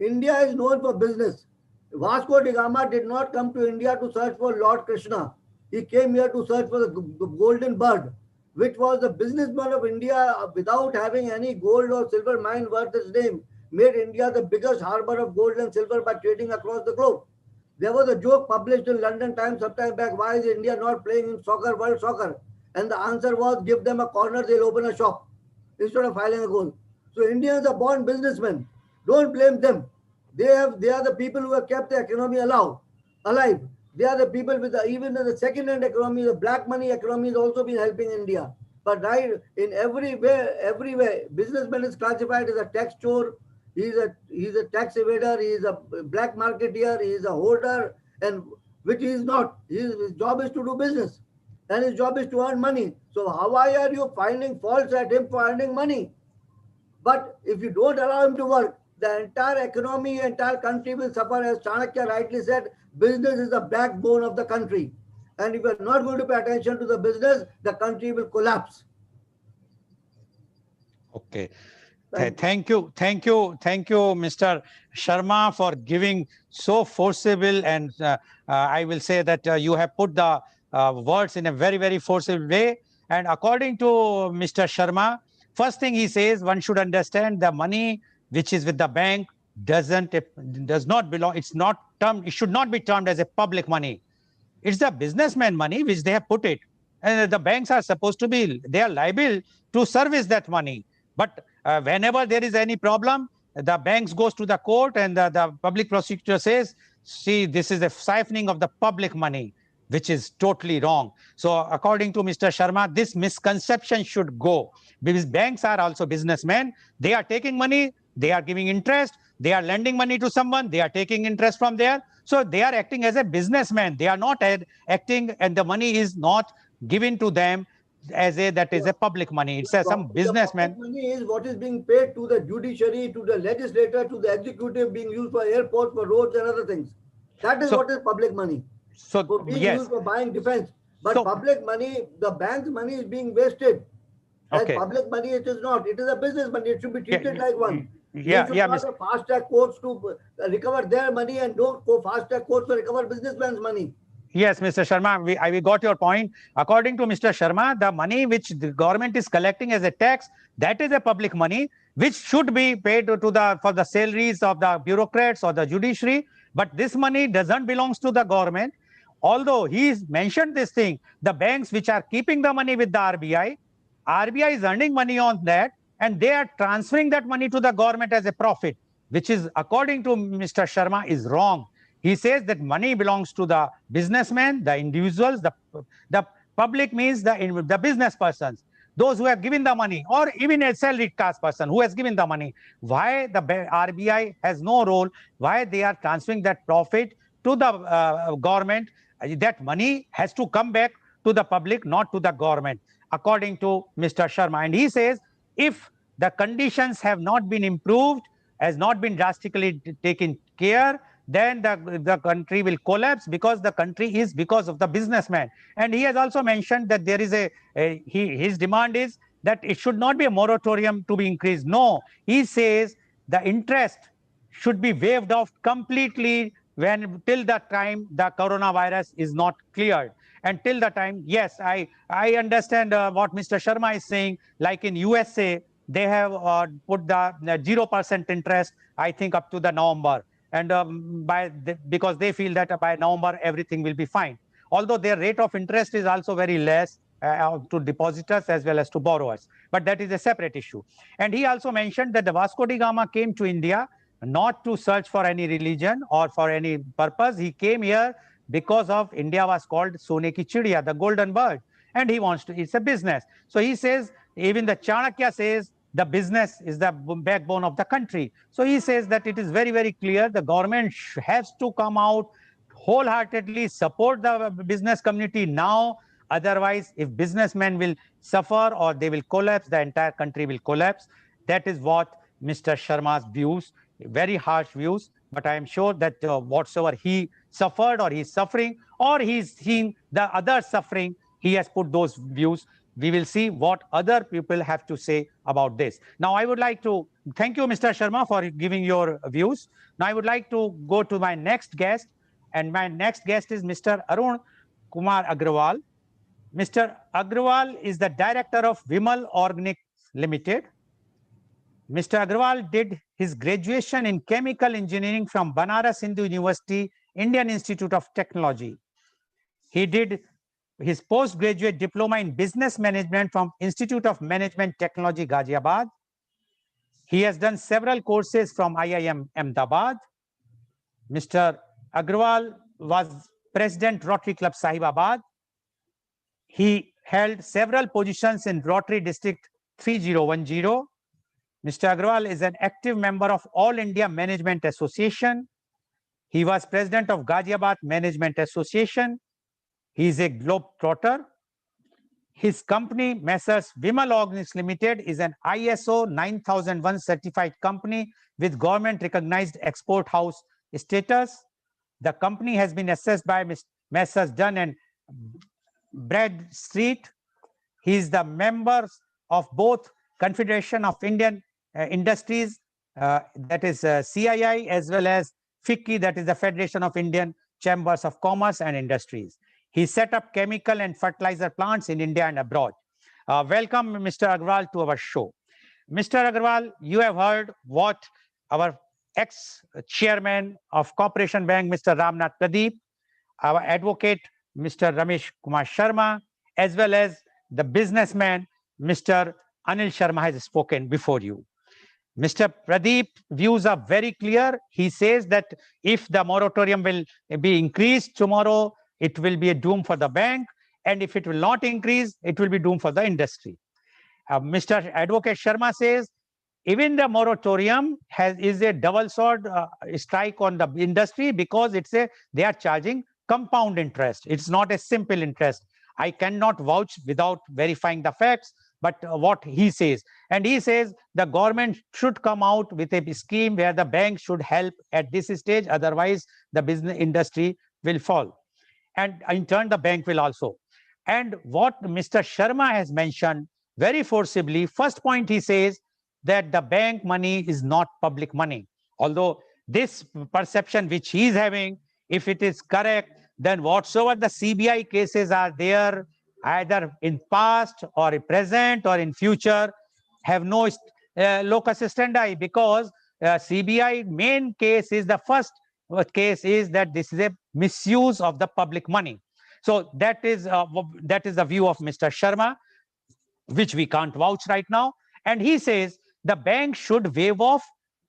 India is known for business. Vasco da Gama did not come to India to search for Lord Krishna. He came here to search for the golden bird, which was the businessman of India, without having any gold or silver mine worth its name, made India the biggest harbor of gold and silver by trading across the globe. There was a joke published in London Times sometime back, why is India not playing in soccer, world soccer? And the answer was, give them a corner, they'll open a shop instead of filing a goal. So Indians are born businessmen. Don't blame them. They are the people who have kept the economy alive. They are the people with even in the second-hand economy, the black money economy has also been helping India. But right in every way, businessman is classified as a tax chore. He's a tax evader. He is a black marketeer. He is a hoarder, and which he is not. His job is to do business, and his job is to earn money. So why are you finding faults at him for earning money? But if you don't allow him to work, the entire economy, entire country will suffer. As Chanakya rightly said, business is the backbone of the country. And if you're not going to pay attention to the business, the country will collapse. Okay. Thank you, Mr. Sharma, for giving so forcible, and I will say that you have put the words in a very, very forcible way. And according to Mr. Sharma, first thing he says, one should understand the money which is with the bank does not belong. It's not termed. It should not be termed as a public money. It's the businessman money which they have put it, and the banks are supposed to be. They are liable to service that money. But whenever there is any problem, the banks goes to the court, and the public prosecutor says, see, this is a siphoning of the public money, which is totally wrong. So according to Mr. Sharma, this misconception should go, because banks are also businessmen. They are taking money, they are giving interest, they are lending money to someone, they are taking interest from there. So they are acting as a businessman. They are not acting, and the money is not given to them as that is a public money. It's some businessman. Money is what is being paid to the judiciary, to the legislator, to the executive, being used for airports, for roads and other things. That is what is public money. So being used for buying defense. But public money, the bank's money is being wasted. As public money, it is not. It is a business money. It should be treated like one. Not have fast track courts to recover their money, and don't go fast track courts to recover businessmen's money. Yes, Mr. Sharma, we got your point. According to Mr. Sharma, the money which the government is collecting as a tax, that is a public money which should be paid for the salaries of the bureaucrats or the judiciary. But this money doesn't belong to the government. Although he's mentioned this thing, the banks which are keeping the money with the RBI is earning money on that, and they are transferring that money to the government as a profit, which is, according to Mr. Sharma, is wrong. He says that money belongs to the businessmen, the individuals, the public means the business persons, those who have given the money, or even a salaried caste person who has given the money. Why the RBI has no role? Why they are transferring that profit to the government? That money has to come back to the public, not to the government, according to Mr. Sharma. And he says, if the conditions have not been improved, has not been drastically taken care, then the country will collapse, because the country is because of the businessman. And he has also mentioned that there is his demand is that it should not be a moratorium to be increased. No, he says the interest should be waived off completely till the time the coronavirus is not cleared. And till the time, yes, I understand what Mr. Sharma is saying. Like in USA, they have put the 0% interest, I think, up to the November. And because they feel that by November, everything will be fine. Although their rate of interest is also very less to depositors as well as to borrowers. But that is a separate issue. And he also mentioned that the Vasco da Gama came to India not to search for any religion or for any purpose. He came here because of India was called Sone ki Chidiya, the golden bird. And he wants to, it's a business. So he says, even the Chanakya says, the business is the backbone of the country. So he says that it is very, very clear the government has to come out wholeheartedly, support the business community now. Otherwise, if businessmen will suffer or they will collapse, the entire country will collapse. That is what Mr. Sharma's views, very harsh views, but I am sure that whatsoever he suffered or he's suffering or he's seen the other suffering, he has put those views. We will see what other people have to say about this. Now, I would like to thank you, Mr. Sharma, for giving your views. Now, I would like to go to my next guest, and my next guest is Mr. Arun Kumar Agrawal. Mr. Agrawal is the director of Vimal Organics Limited. Mr. Agrawal did his graduation in chemical engineering from Banaras Hindu University, Indian Institute of Technology. He did his postgraduate diploma in business management from Institute of Management Technology, Ghaziabad. He has done several courses from IIM Ahmedabad. Mr. Agrawal was President Rotary Club Sahibabad. He held several positions in Rotary District 3010. Mr. Agrawal is an active member of All India Management Association. He was president of Ghaziabad Management Association. He is a globetrotter. His company, Messrs. Vimal Organics Limited, is an ISO 9001 certified company with government recognized export house status. The company has been assessed by Messrs. Dun and Bradstreet. He is the member of both Confederation of Indian Industries, that is CII, as well as FICCI, that is the Federation of Indian Chambers of Commerce and Industries. He set up chemical and fertilizer plants in India and abroad. Welcome, Mr. Agrawal, to our show. Mr. Agrawal, you have heard what our ex-chairman of Corporation Bank, Mr. Ramnath Pradeep, our advocate, Mr. Ramesh Kumar Sharma, as well as the businessman, Mr. Anil Sharma has spoken before you. Mr. Pradeep's views are very clear. He says that if the moratorium will be increased tomorrow, it will be a doom for the bank. And if it will not increase, it will be doom for the industry. Mr. Advocate Sharma says, even the moratorium is a double sword strike on the industry because they are charging compound interest. It's not a simple interest. I cannot vouch without verifying the facts, but what he says. And he says the government should come out with a scheme where the bank should help at this stage. Otherwise, the business industry will fall. And in turn, the bank will also. And what Mr. Sharma has mentioned very forcibly, first point he says that the bank money is not public money. Although this perception which he is having, if it is correct, then whatsoever the CBI cases are there, either in past or in present or in future, have no locus standi, because CBI main case is the first case is that this is a misuse of the public money. So that is the view of Mr. Sharma, which we can't vouch right now. And he says the bank should waive off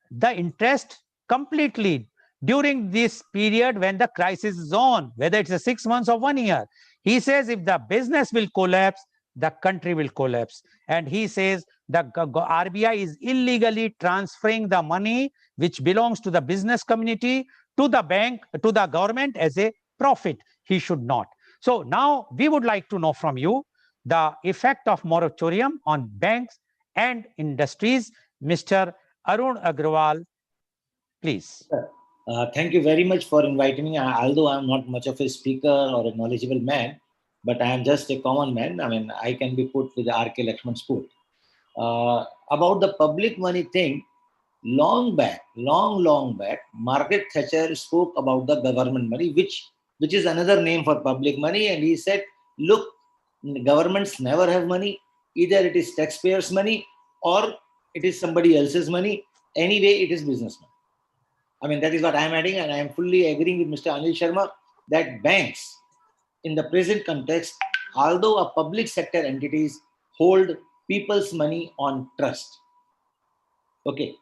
the interest completely during this period when the crisis is on, whether it's 6 months or 1 year. He says if the business will collapse, the country will collapse. And he says the RBI is illegally transferring the money which belongs to the business community to the bank, to the government as a profit. He should not. So now we would like to know from you the effect of moratorium on banks and industries. Mr. Arun Agrawal, please. Thank you very much for inviting me. Although I'm not much of a speaker or a knowledgeable man, but I am just a common man. I mean, I can be put with the R.K. Lakshman Spool. About the public money thing, long back, Margaret Thatcher spoke about the government money, which is another name for public money. And he said, look, governments never have money. Either it is taxpayers' money or it is somebody else's money. Anyway, it is business money. I mean, that is what I am adding, and I am fully agreeing with Mr. Anil Sharma that banks, in the present context, although a public sector entities, hold people's money on trust. Okay.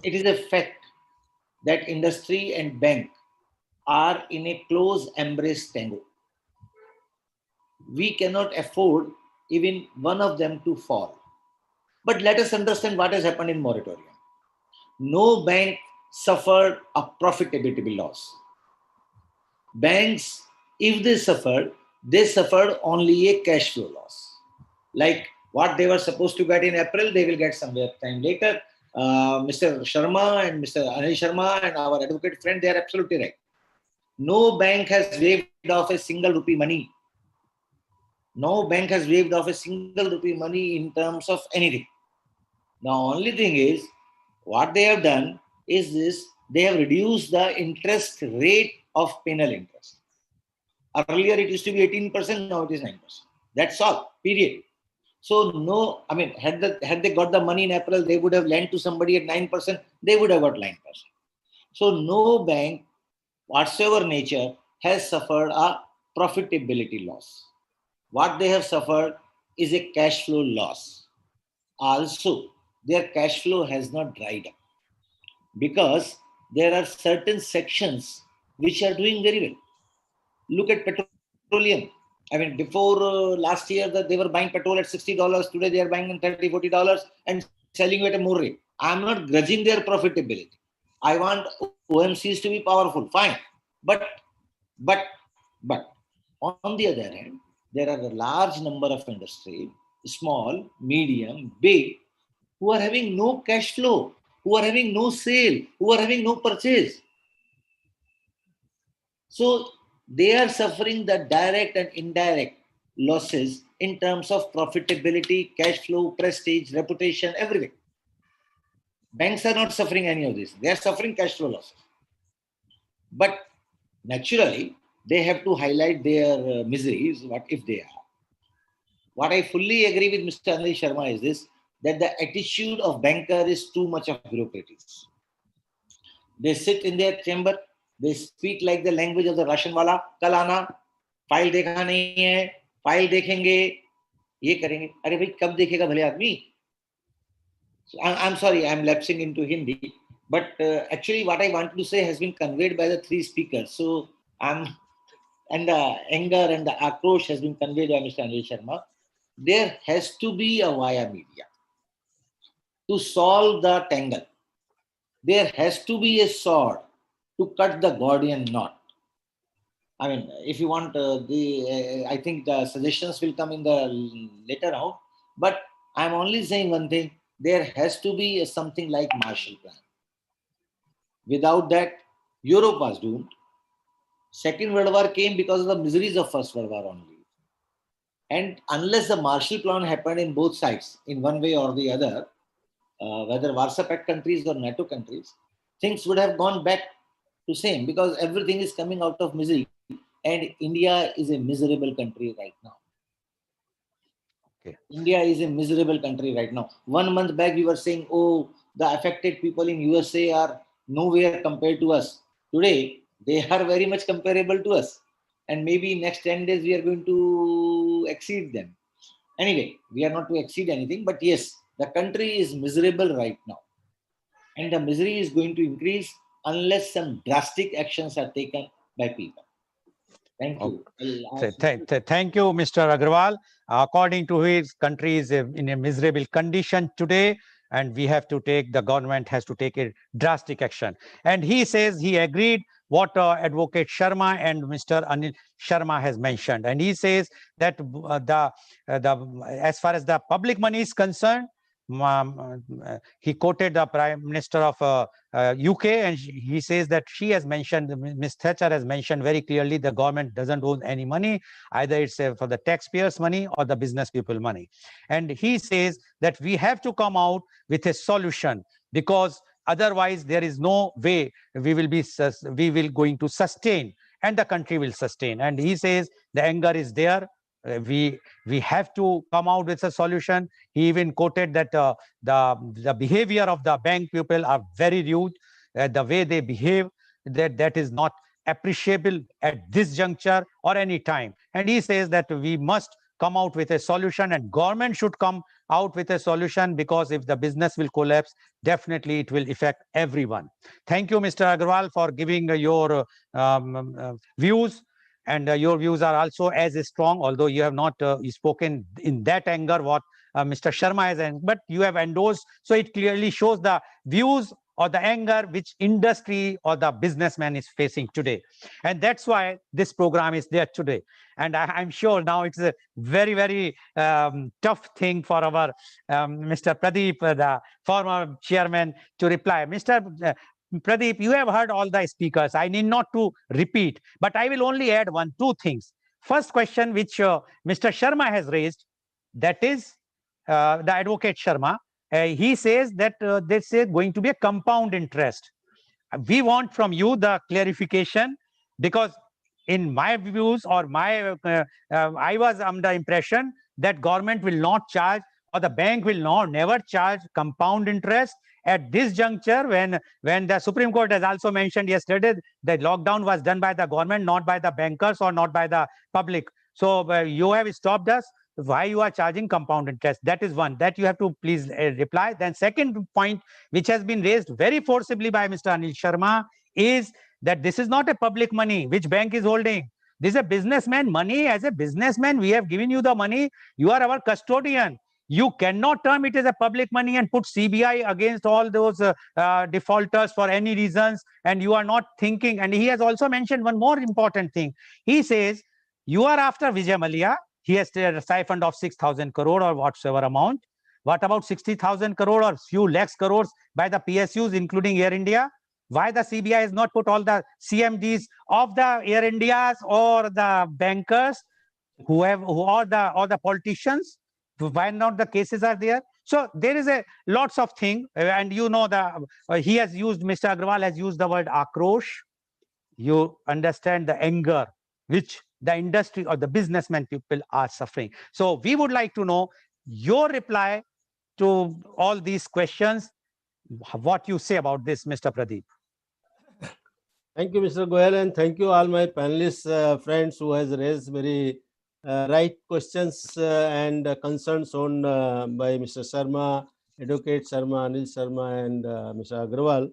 It is a fact that industry and bank are in a close embrace tango. We cannot afford even one of them to fall. But let us understand what has happened in moratorium. No bank suffered a profitability loss. Banks, if they suffered only a cash flow loss. Like what they were supposed to get in April, they will get somewhere time later. Mr. Sharma and Mr. Anil Sharma and our advocate friend, they are absolutely right. No bank has waived off a single rupee money. No bank has waived off a single rupee money in terms of anything. The only thing is, what they have done is this, they have reduced the interest rate of penal interest. Earlier it used to be 18%, now it is 9%. That's all, period. So no, I mean, had they got the money in April, they would have lent to somebody at 9%, they would have got 9%. So no bank, whatsoever nature, has suffered a profitability loss. What they have suffered is a cash flow loss. Also, their cash flow has not dried up because there are certain sections which are doing very well. Look at petroleum. I mean, before last year, that they were buying petrol at $60. Today, they are buying at $30, $40 and selling it at a more rate. I'm not grudging their profitability. I want OMCs to be powerful, fine. But on the other hand, there are a large number of industry, small, medium, big, who are having no cash flow, who are having no sale, who are having no purchase. So they are suffering the direct and indirect losses in terms of profitability, cash flow, prestige, reputation, everything. Banks are not suffering any of this. They are suffering cash flow losses. But naturally, they have to highlight their miseries, what if they are. What I fully agree with Mr. Anil Sharma is this, that the attitude of banker is too much of bureaucracies. They sit in their chamber, they speak like the language of the Russian wala, kal aana, file dekha nahi hai, file dekhenge, ye karenge. Arey bhai, kab dekhega bhale aadmi? So I'm sorry, I'm lapsing into Hindi, but actually what I wanted to say has been conveyed by the three speakers. So and the anger and the akrosh has been conveyed by Mr. Anil Sharma. There has to be a via media to solve the tangle. There has to be a sword to cut the Gordian knot. I mean, if you want, I think the suggestions will come in the later round. But I'm only saying one thing: there has to be something like Marshall Plan. Without that, Europe was doomed. Second World War came because of the miseries of First World War only. And unless the Marshall Plan happened in both sides, in one way or the other, whether Warsaw Pact countries or NATO countries, things would have gone back to same, because everything is coming out of misery. And India is a miserable country right now. Okay. India is a miserable country right now. 1 month back, we were saying, oh, the affected people in USA are nowhere compared to us. Today, they are very much comparable to us. And maybe next 10 days, we are going to exceed them. Anyway, we are not to exceed anything, but yes, the country is miserable right now. And the misery is going to increase unless some drastic actions are taken by people. Thank you. Thank you, Mr. Agarwal. According to his country is in a miserable condition today, and we have to take, the government has to take a drastic action. And he says he agreed what Advocate Sharma and Mr. Anil Sharma has mentioned. And he says that as far as the public money is concerned, he quoted the Prime Minister of UK, and he says that she has mentioned, Ms. Thatcher has mentioned very clearly, the government doesn't own any money, either it's for the taxpayers' money or the business people money. And he says that we have to come out with a solution, because otherwise there is no way we will going to sustain, and the country will sustain. And he says the anger is there. We have to come out with a solution. He even quoted that the behavior of the bank people are very rude. The way they behave, that is not appreciable at this juncture or any time. And he says that we must come out with a solution, and government should come out with a solution, because if the business will collapse, definitely it will affect everyone. Thank you, Mr. Agarwal, for giving your views. And your views are also as strong, although you have not spoken in that anger what Mr. Sharma has, but you have endorsed. So it clearly shows the views or the anger which industry or the businessman is facing today. And that's why this program is there today. And I'm sure now it's a very, very tough thing for our Mr. Pradeep, the former chairman, to reply. Mr. Pradeep, you have heard all the speakers. I need not to repeat, but I will only add two things. First question, which Mr. Sharma has raised, that is the advocate Sharma. He says that this is going to be a compound interest. We want from you the clarification, because in my views or my, I was under the impression that government will not charge, or the bank will never charge compound interest at this juncture, when the Supreme Court has also mentioned yesterday that lockdown was done by the government, not by the bankers or not by the public. So you have stopped us. Why you are charging compound interest? That is one that you have to please reply. Then second point, which has been raised very forcibly by Mr. Anil Sharma, is that this is not a public money which bank is holding. This is a businessman money. As a businessman, we have given you the money. You are our custodian. You cannot term it as a public money and put CBI against all those defaulters for any reasons. And you are not thinking. And he has also mentioned one more important thing. He says, you are after Vijay Mallya. He has a stipend of 6,000 crore or whatsoever amount. What about 60,000 crore or few lakhs crores by the PSUs, including Air India? Why the CBI has not put all the CMDs of the Air Indias or the bankers or the politicians? Why not the cases are there? So there is a lots of things, and you know he has used, Mr. Agrawal has used the word akrosh. You understand the anger which the industry or the businessmen people are suffering. So we would like to know your reply to all these questions. What you say about this, Mr. Pradeep? Thank you, Mr. Goyal, and thank you all my panelists, friends who has raised very right questions and concerns on by Mr. Sharma, Advocate Sharma, Anil Sharma, and Mr. Agrawal.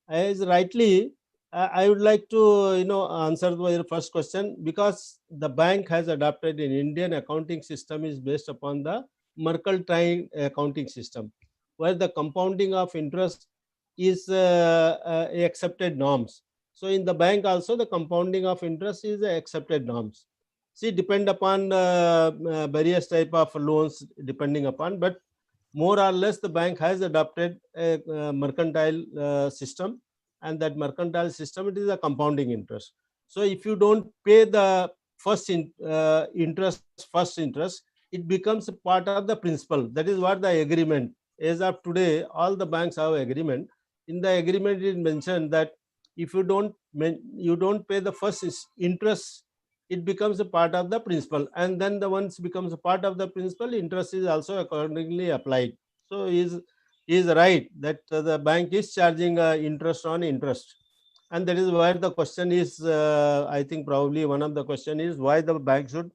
As rightly, I would like to answer your first question, because the bank has adopted an Indian accounting system is based upon the Mercantile accounting system, where the compounding of interest is accepted norms. So in the bank also, the compounding of interest is accepted norms. See, depend upon various type of loans depending upon, but more or less the bank has adopted a mercantile system, and that mercantile system, it is a compounding interest. So if you don't pay the first interest, it becomes a part of the principal. That is what the agreement. As of today, all the banks have agreement. In the agreement, it is mentioned that if you don't pay the first interest, it becomes a part of the principal, and then the once becomes a part of the principal, interest is also accordingly applied. So is right that the bank is charging interest on interest, and that is where the question is. I think probably one of the question is why the bank should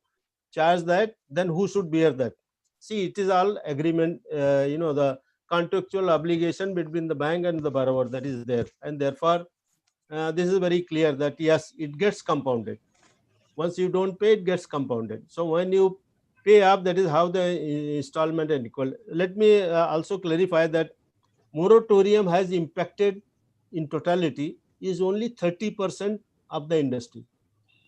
charge that. Then who should bear that? See, it is all agreement. The contractual obligation between the bank and the borrower, that is there, and therefore this is very clear that yes, it gets compounded. Once you don't pay, it gets compounded. So when you pay up, that is how the installment and equal. Let me also clarify that moratorium has impacted in totality is only 30% of the industry.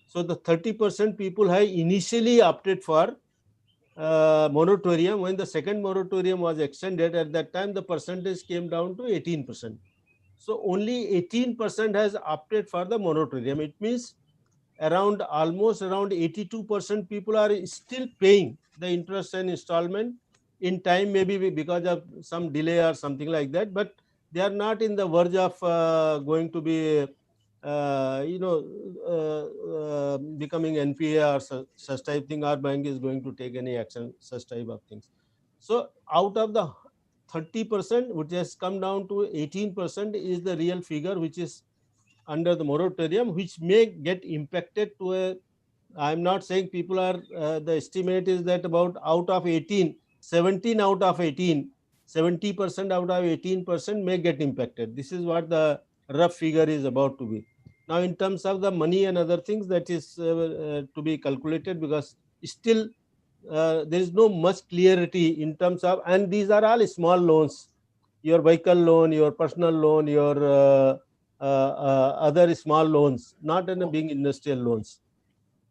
So the 30% people have initially opted for moratorium. When the second moratorium was extended, at that time the percentage came down to 18%. So only 18% has opted for the moratorium. It means almost around 82% people are still paying the interest and installment in time, maybe because of some delay or something like that, but they are not in the verge of going to be becoming NPA or such type thing, or bank is going to take any action, such type of things. So out of the 30%, which has come down to 18%, is the real figure which is under the moratorium, which may get impacted to a, I'm not saying people are, the estimate is that about out of 18, 17 out of 18, 70% out of 18% may get impacted. This is what the rough figure is about to be. Now, in terms of the money and other things, that is to be calculated, because still there is no much clarity in terms of, and these are all small loans, your vehicle loan, your personal loan, your other small loans, not in a big industrial loans.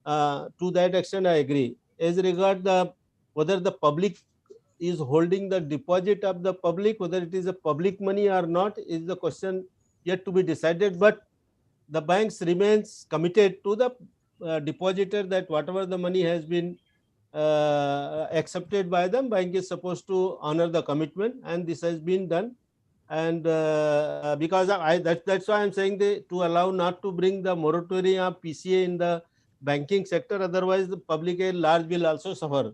To that extent, I agree. As regard the whether the public is holding the deposit of the public, whether it is a public money or not, is the question yet to be decided. But the banks remains committed to the depositor that whatever the money has been accepted by them, bank is supposed to honor the commitment, and this has been done. And because that's why I'm saying to allow not to bring the moratorium of PCA in the banking sector, otherwise the public at large will also suffer.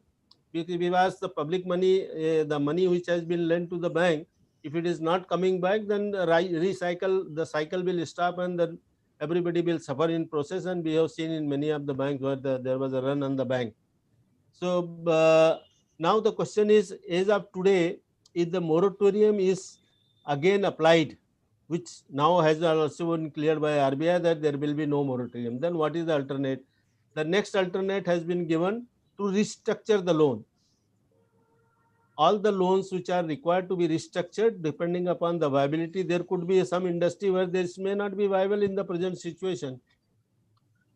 Because the public money, the money which has been lent to the bank, if it is not coming back, then the cycle will stop, and then everybody will suffer in process. And we have seen in many of the banks where there was a run on the bank. So now the question is, as of today, if the moratorium is again applied, which now has also been cleared by RBI that there will be no moratorium, then what is the alternate? The next alternate has been given to restructure the loan. All the loans which are required to be restructured depending upon the viability. There could be some industry where this may not be viable in the present situation.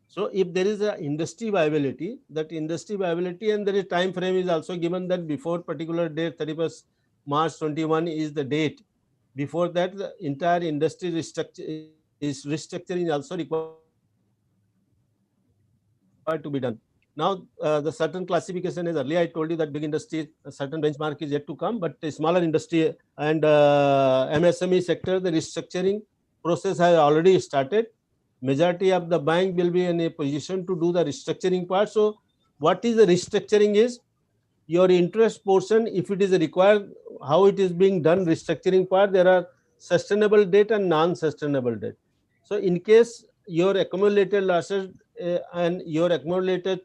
So if there is a industry viability, that industry viability, and there is time frame is also given that before particular date, 31st March 21 is the date. Before that, the entire industry restructuring is also required to be done. Now, the certain classification is earlier I told you that big industry, a certain benchmark is yet to come, but a smaller industry and MSME sector, the restructuring process has already started. Majority of the bank will be in a position to do the restructuring part. So what is the restructuring is your interest portion, if it is required, how it is being done, restructuring part, there are sustainable debt and non-sustainable debt. So in case your accumulated losses and your accumulated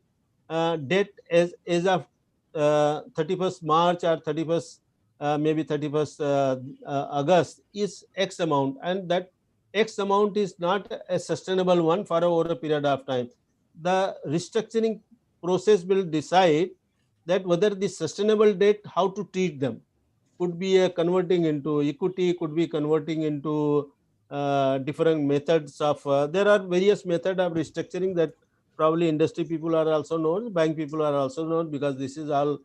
debt as of 31st March or 31st maybe 31st August is X amount, and that X amount is not a sustainable one for over a period of time. The restructuring process will decide that whether the sustainable debt, how to treat them. Could be converting into equity, could be converting into different methods of, there are various methods of restructuring that probably industry people are also known, bank people are also known, because this is all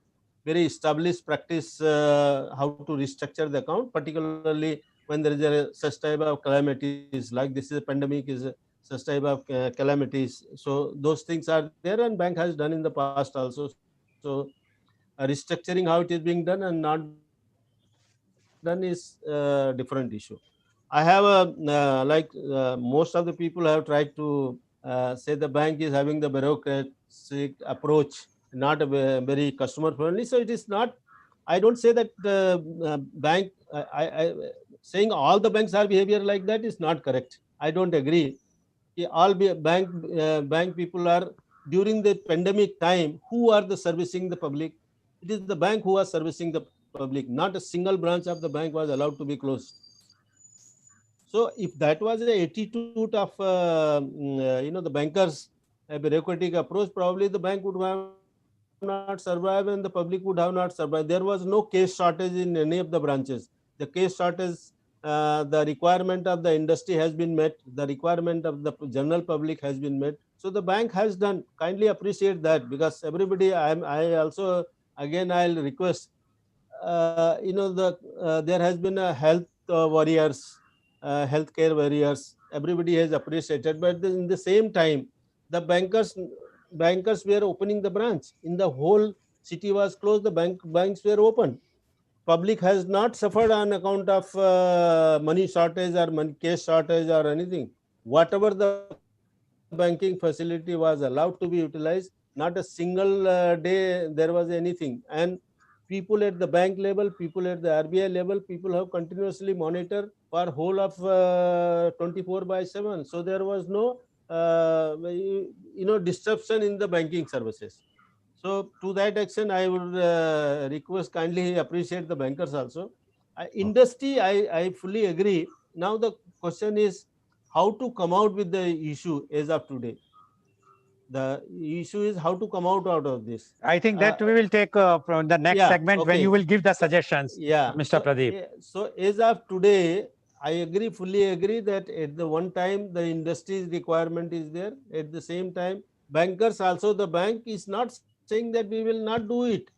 very established practice, how to restructure the account, particularly when there is a such type of calamities, like this is a pandemic, is such type of calamities. So those things are there, and bank has done in the past also. So restructuring, how it is being done and not done is different issue. I have most of the people have tried to say the bank is having the bureaucratic approach, not a very customer friendly. So it is not. I don't say that bank. Saying all the banks are behavior like that is not correct. I don't agree. All bank people are, during the pandemic time, who are the servicing the public? It is the bank who are servicing the public. Not a single branch of the bank was allowed to be closed. So if that was the attitude of the bankers, a bureaucratic approach, probably the bank would have not survived and the public would have not survived. There was no case shortage in any of the branches. The case shortage, the requirement of the industry has been met, the requirement of the general public has been met. So the bank has done. Kindly appreciate that, because everybody, I also, again, I'll request, there has been a health warriors, healthcare warriors, everybody has appreciated, but in the same time, the bankers were opening the branch. In the whole city was closed, the banks were open. Public has not suffered on account of money shortage or cash shortage or anything. Whatever the banking facility was allowed to be utilized, not a single day there was anything. And people at the bank level, people at the RBI level, people have continuously monitored for whole of 24/7. So there was no disruption in the banking services. So to that extent, I would request, kindly appreciate the bankers also. Industry, I fully agree. Now the question is how to come out with the issue as of today. The issue is how to come out of this. I think that we will take from the next yeah, segment when okay. you will give the suggestions, Yeah, Mr. Pradeep. yeah, so as of today, I fully agree that at the one time the industry's requirement is there. At the same time, bankers also, the bank is not saying that we will not do it.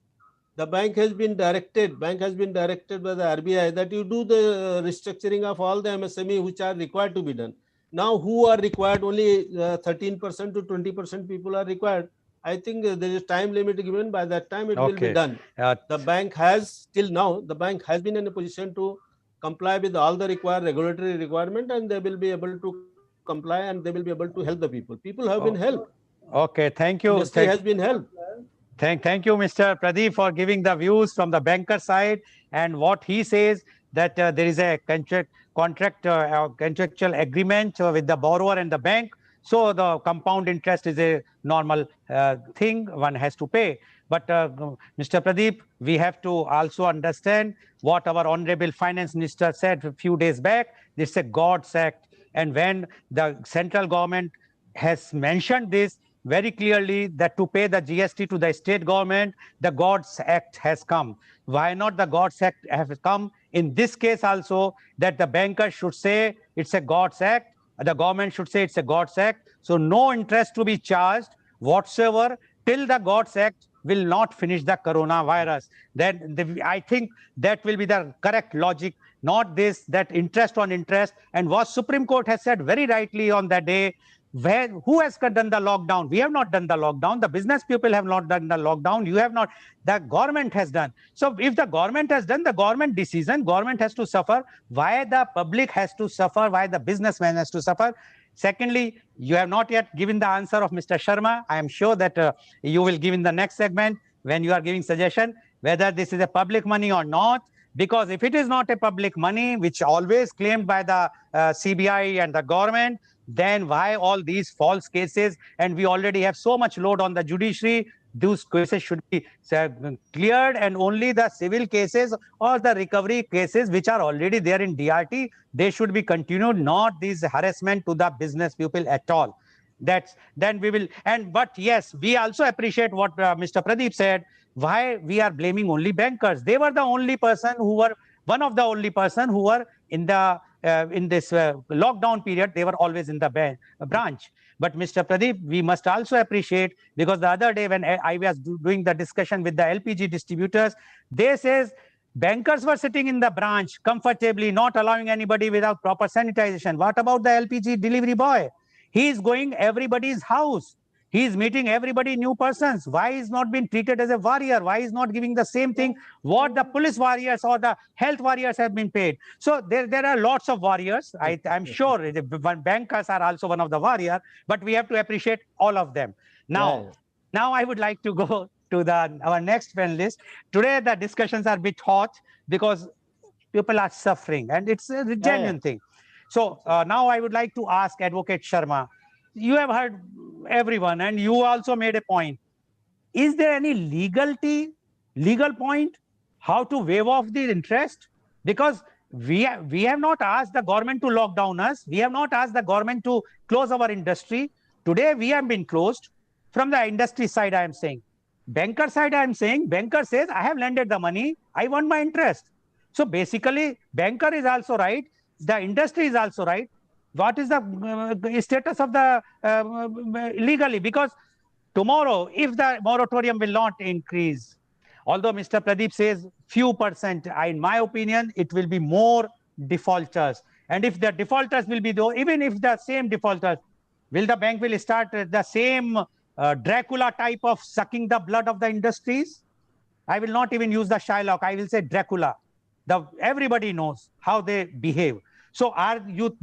The bank has been directed by the RBI that you do the restructuring of all the MSME which are required to be done. Now, who are required? Only 13% to 20% people are required. I think there is time limit given. By that time, it will be done. The bank has, till now, the bank has been in a position to comply with all the required regulatory requirement, and they will be able to comply, and they will be able to help the people. People have been helped. Okay, thank you. Industry has been helped. Thank you, Mr. Pradeep, for giving the views from the banker side, and what he says that there is a contractual agreement with the borrower and the bank. So the compound interest is a normal thing one has to pay. But Mr. Pradeep, we have to also understand what our Honorable Finance Minister said a few days back. This is a God's act. And when the central government has mentioned this very clearly, that to pay the GST to the state government, the God's Act has come. Why not the God's Act have come in this case also, that the banker should say it's a God's Act, the government should say it's a God's Act. So no interest to be charged whatsoever till the God's Act will not finish the coronavirus. Then I think that will be the correct logic, not this, that interest on interest. And what Supreme Court has said very rightly on that day, who has done the lockdown? We have not done the lockdown. The business people have not done the lockdown. You have not. The government has done. So if the government has done the government decision, government has to suffer. Why the public has to suffer? Why the businessman has to suffer? Secondly, you have not yet given the answer of Mr. Sharma. I am sure that you will give in the next segment when you are giving suggestion whether this is a public money or not. Because if it is not a public money, which always claimed by the CBI and the government, then why all these false cases? And we already have so much load on the judiciary. Those cases should be cleared, and only the civil cases or the recovery cases which are already there in DRT, they should be continued, not these harassment to the business people at all. Then we will. But yes, we also appreciate what Mr. Pradeep said. Why we are blaming only bankers? They were the only person who were one of the only person who were in the in this lockdown period. They were always in the branch. But Mr. Pradeep, we must also appreciate, because the other day when I was doing the discussion with the LPG distributors, they says bankers were sitting in the branch comfortably, not allowing anybody without proper sanitization. What about the LPG delivery boy? He is going everybody's house. He is meeting everybody, new persons. Why is not being treated as a warrior? Why is not giving the same thing what the police warriors or the health warriors have been paid? So there are lots of warriors. I'm sure bankers are also one of the warriors, but we have to appreciate all of them. Now I would like to go to our next panelist. Today the discussions are a bit hot because people are suffering, and it's a genuine thing. So now I would like to ask Advocate Sharma. You have heard everyone, and you also made a point. Is there any legal point how to waive off the interest? Because we have not asked the government to lock down us. We have not asked the government to close our industry. Today we have been closed. From the industry side, I am saying. Banker side, I am saying. Banker says, I have lended the money. I want my interest. So basically, banker is also right. The industry is also right. What is the status of the legally? Because tomorrow, if the moratorium will not increase, although Mr. Pradeep says few percent, in my opinion, it will be more defaulters. And if the defaulters will be though, even if the same defaulters, will the bank will start the same Dracula type of sucking the blood of the industries? I will not even use the Shylock. I will say Dracula. Everybody knows how they behave. So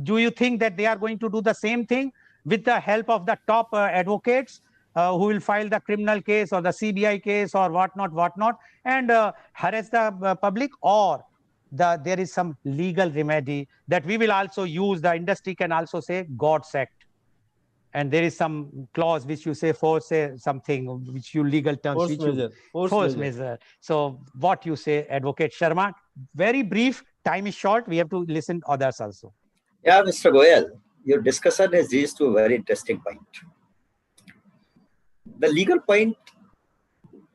do you think that they are going to do the same thing with the help of the top advocates who will file the criminal case or the CBI case or whatnot, and harass the public? Or there is some legal remedy that we will also use? The industry can also say God's Act. And there is some clause which you say something which you legal terms. Force measure. So what you say, Advocate Sharma? Very brief. Time is short. We have to listen to others also. Yeah, Mr. Goyal, your discussion has reached to a very interesting point. The legal point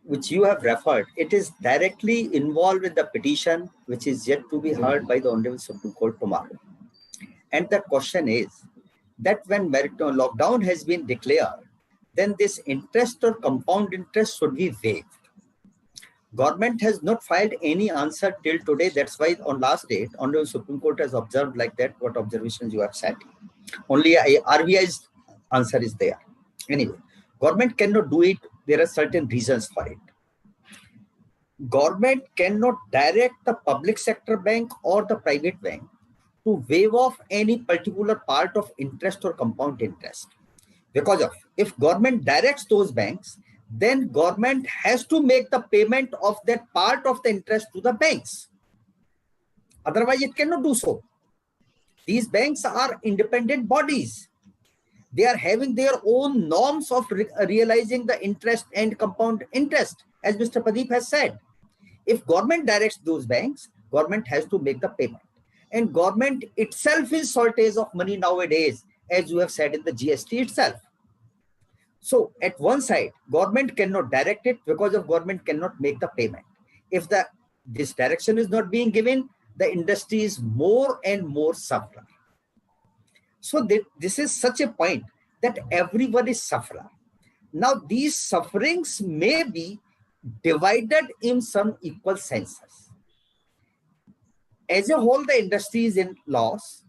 which you have referred, it is directly involved in the petition which is yet to be heard by the Honorable Supreme Court tomorrow. And the question is that when lockdown has been declared, then this interest or compound interest should be waived. Government has not filed any answer till today. That's why on last date, Honorable Supreme Court has observed like that, what observations you have said. Only RBI's answer is there. Anyway, government cannot do it. There are certain reasons for it. Government cannot direct the public sector bank or the private bank to waive off any particular part of interest or compound interest. Because of, if government directs those banks, then government has to make the payment of that part of the interest to the banks. Otherwise, it cannot do so. These banks are independent bodies. They are having their own norms of realizing the interest and compound interest, as Mr. Pradeep has said. If government directs those banks, government has to make the payment. And government itself is shortage of money nowadays, as you have said in the GST itself. So at one side, government cannot direct it because of government cannot make the payment. If this direction is not being given, the industry is more and more suffer. So this is such a point that everyone is sufferer. Now these sufferings may be divided in some equal senses. As a whole, the industry is in loss.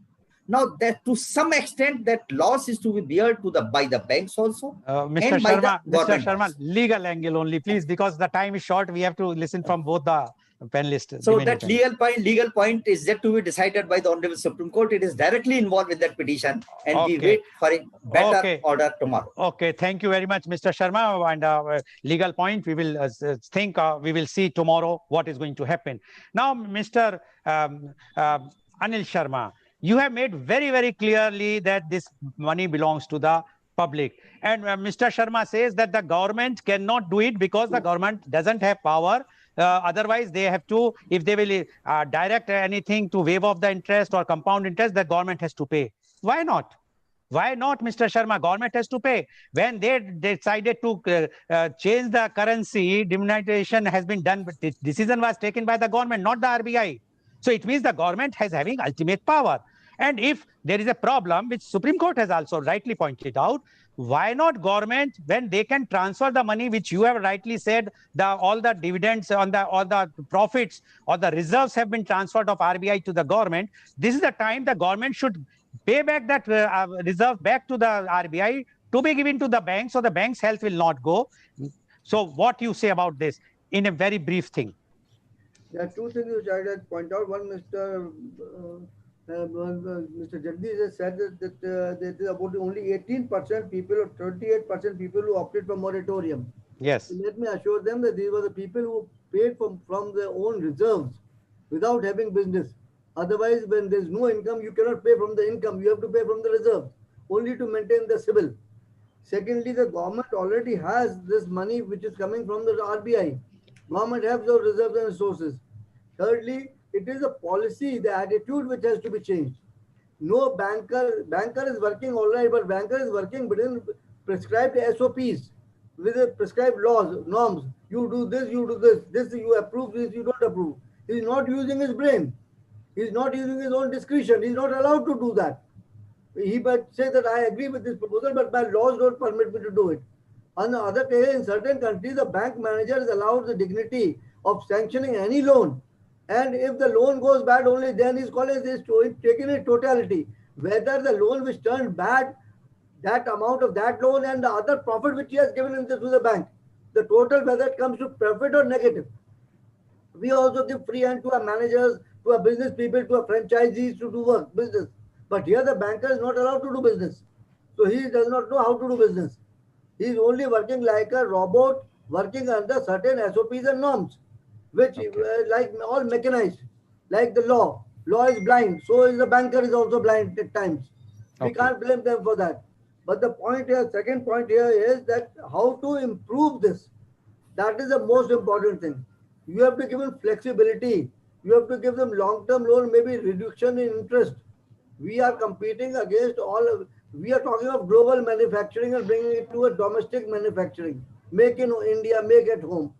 Now that to some extent that loss is to be borne by the banks also. Mr. Sharma, legal angle only, please, because the time is short. We have to listen from both the panelists. So that legal point is yet to be decided by the Honorable Supreme Court. It is directly involved with that petition, and we wait for a better order tomorrow. Okay, thank you very much, Mr. Sharma. And legal point, we will we will see tomorrow what is going to happen. Now, Mr. Anil Sharma, you have made very, very clearly that this money belongs to the public. And Mr. Sharma says that the government cannot do it because the government doesn't have power. Otherwise, they have to, if they will direct anything to waive off the interest or compound interest, the government has to pay. Why not? Why not, Mr. Sharma? Government has to pay. When they decided to change the currency, demonetization has been done, but the decision was taken by the government, not the RBI. So it means the government has having ultimate power. And if there is a problem, which Supreme Court has also rightly pointed out, why not government, when they can transfer the money, which you have rightly said, all the dividends on all the profits or the reserves have been transferred of RBI to the government. This is the time the government should pay back that reserve back to the RBI to be given to the bank, so the bank's health will not go. So what you say about this in a very brief thing? There are two things which I would point out. One, Mr. Jagdish has said that there is about only 18% people or 38% people who opted for moratorium. Yes. So let me assure them that these were the people who paid from their own reserves without having business. Otherwise, when there is no income, you cannot pay from the income. You have to pay from the reserve only to maintain the civil. Secondly, the government already has this money which is coming from the RBI. Government has those reserves and resources. Thirdly, it is a policy, the attitude which has to be changed. No banker is working all right, but banker is working within prescribed SOPs, with the prescribed laws, norms. You do this, you do this. This you approve, this you don't approve. He is not using his brain. He is not using his own discretion. He is not allowed to do that. He might say that I agree with this proposal, but my laws don't permit me to do it. On the other hand, in certain countries, the bank manager is allowed the dignity of sanctioning any loan. And if the loan goes bad, only then his college is taken in totality. Whether the loan which turned bad, that amount of that loan and the other profit which he has given to the bank, the total, whether it comes to profit or negative. We also give free hand to our managers, to our business people, to our franchisees to do work, business. But here the banker is not allowed to do business. So he does not know how to do business. He is only working like a robot, working under certain SOPs and norms, which like all mechanized, like the law. Law is blind, so is the banker is also blind at times. We can't blame them for that. But the point here, second point here is that how to improve this. That is the most important thing. You have to give them flexibility. You have to give them long-term loan, maybe reduction in interest. We are competing against all We are talking of global manufacturing and bringing it to a domestic manufacturing. Make in India, make at home.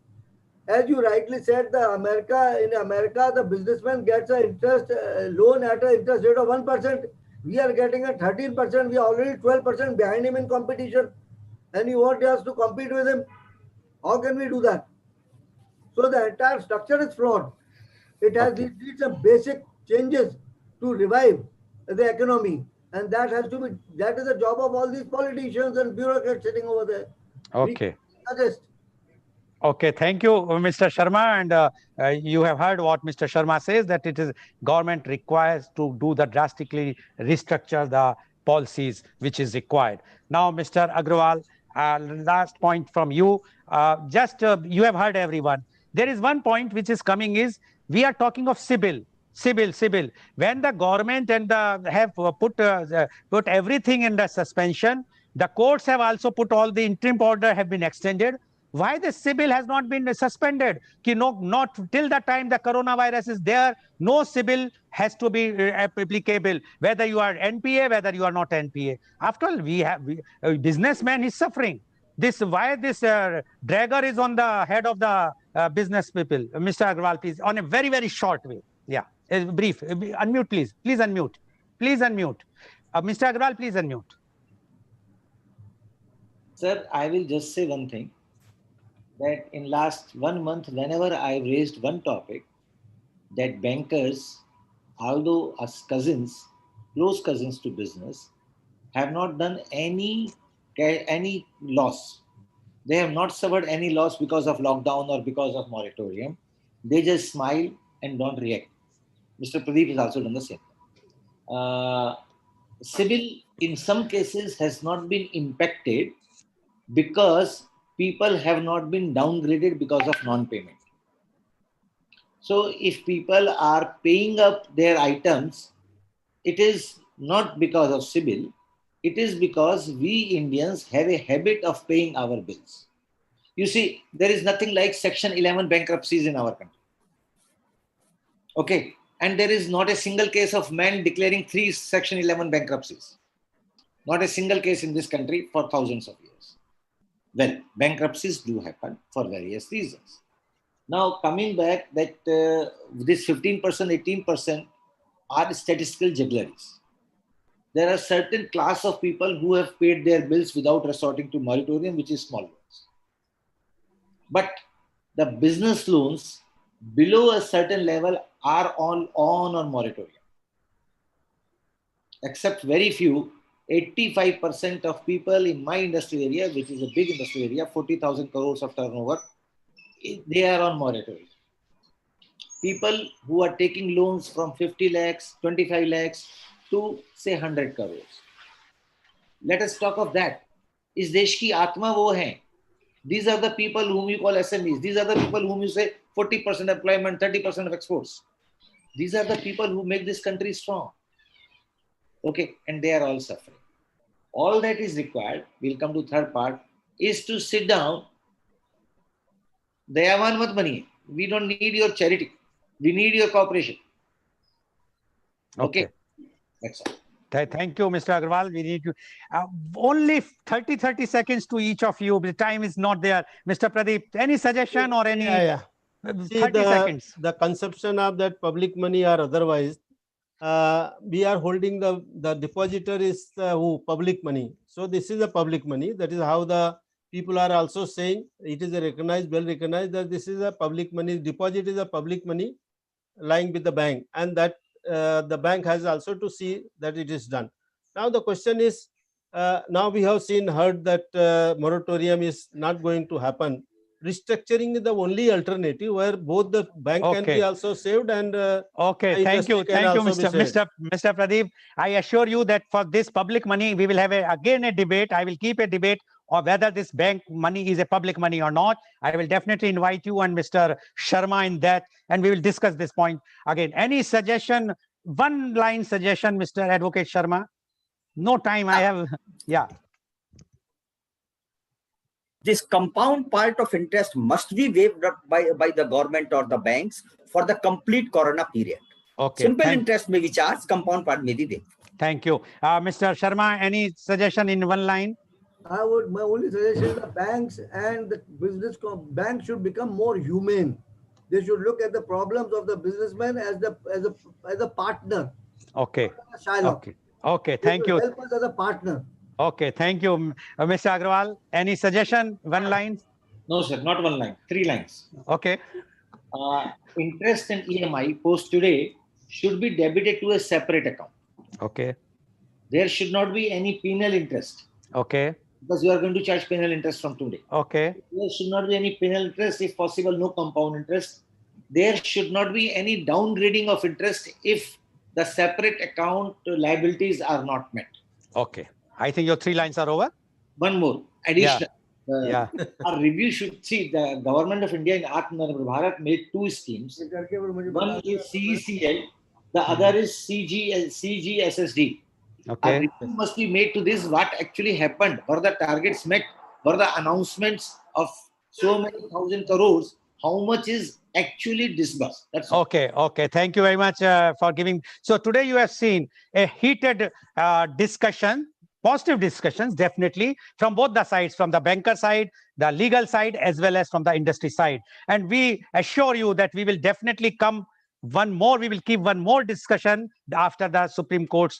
As you rightly said, in America, the businessman gets an interest loan at an interest rate of 1%. We are getting a 13%. We are already 12% behind him in competition. And you want us to compete with him? How can we do that? So the entire structure is flawed. It has needs some basic changes to revive the economy. And that is the job of all these politicians and bureaucrats sitting over there. Okay. Suggest. Okay, thank you, Mr. Sharma. And you have heard what Mr. Sharma says, that it is government requires to do the drastically restructure the policies which is required. Now, Mr. Agrawal, last point from you. You have heard everyone. There is one point which is coming is we are talking of CIBIL. When the government and have put everything in the suspension, the courts have also put all the interim order have been extended. Why the CIBIL has not been suspended? Not till the time the coronavirus is there, no CIBIL has to be applicable, whether you are NPA, whether you are not NPA. After all, businessman is suffering. Why this dragger is on the head of the business people? Mr. Agrawal, please, on a very, very short way. Yeah, brief. Unmute, please. Please unmute. Please unmute. Mr. Agrawal, please unmute. Sir, I will just say one thing. That in last 1 month, whenever I raised one topic, that bankers, although as cousins, close cousins to business, have not done any loss. They have not suffered any loss because of lockdown or because of moratorium. They just smile and don't react. Mr. Pradeep has also done the same. CIBIL, in some cases, has not been impacted because people have not been downgraded because of non-payment. So if people are paying up their items, it is not because of CIBIL, it is because we Indians have a habit of paying our bills. You see, there is nothing like Section 11 bankruptcies in our country. Okay, and there is not a single case of man declaring 3 Section 11 bankruptcies. Not a single case in this country for thousands of years. Well, bankruptcies do happen for various reasons. Now, coming back that this 15%, 18% are statistical juggleries. There are certain class of people who have paid their bills without resorting to moratorium, which is small loans. But the business loans below a certain level are on moratorium. Except very few, 85% of people in my industry area, which is a big industry area, 40,000 crores of turnover, they are on moratorium. People who are taking loans from 50 lakhs, 25 lakhs to say 100 crores. Let us talk of that. Is desh ki atma wo hai? These are the people whom you call SMEs. These are the people whom you say 40% employment, 30% of exports. These are the people who make this country strong. Okay, and they are all suffering. All that is required, we'll come to third part, is to sit down. Dayavan mat baniye. We don't need your charity. We need your cooperation. Okay. That's all. Thank you, Mr. Agrawal. We need to only 30 seconds to each of you. The time is not there. Mr. Pradeep, any suggestion or any 30 seconds? The consumption of that public money or otherwise, we are holding the depositor is public money. So this is a public money. That is how the people are also saying it is a recognized, well recognized that this is a public money. Deposit is a public money lying with the bank, and that the bank has also to see that it is done. Now the question is, now we have heard that moratorium is not going to happen. Restructuring is the only alternative where both the bank can be also saved and thank you, Mr. Pradeep. I assure you that for this public money, we will have again a debate. I will keep a debate of whether this bank money is a public money or not. I will definitely invite you and Mr. Sharma in that, and we will discuss this point again. Any suggestion? One line suggestion, Mr. Advocate Sharma. No time. I have. Yeah. This compound part of interest must be waived by the government or the banks for the complete corona period. Okay. Simple interest may be charged, compound part may be waived. Thank you. Mr. Sharma, any suggestion in one line? My only suggestion is the banks and the banks should become more humane. They should look at the problems of the businessman as a partner. Okay. Shylock. Okay. They Thank should you. help us as a partner. Okay. Thank you, Mr. Agrawal. Any suggestion? One line? No, sir, not one line, 3 lines. Okay. Interest and EMI post today should be debited to a separate account. Okay. There should not be any penal interest Okay. because you are going to charge penal interest from today. Okay. There should not be any penal interest, if possible, no compound interest. There should not be any downgrading of interest if the separate account liabilities are not met. Okay. I think your 3 lines are over. One more additional. Yeah. Our review should see the government of India in Atmanirbhar Bharat made 2 schemes. One is CECL, the other is CGSSD. Okay. A review must be made to this, what actually happened, were the targets met, were the announcements of so many thousand crores, how much is actually disbursed. That's all. Okay. Okay. Thank you very much for giving. So today you have seen a heated discussion, positive discussions, definitely from both the sides, from the banker side, the legal side, as well as from the industry side. And we assure you that we will definitely come we will keep one more discussion after the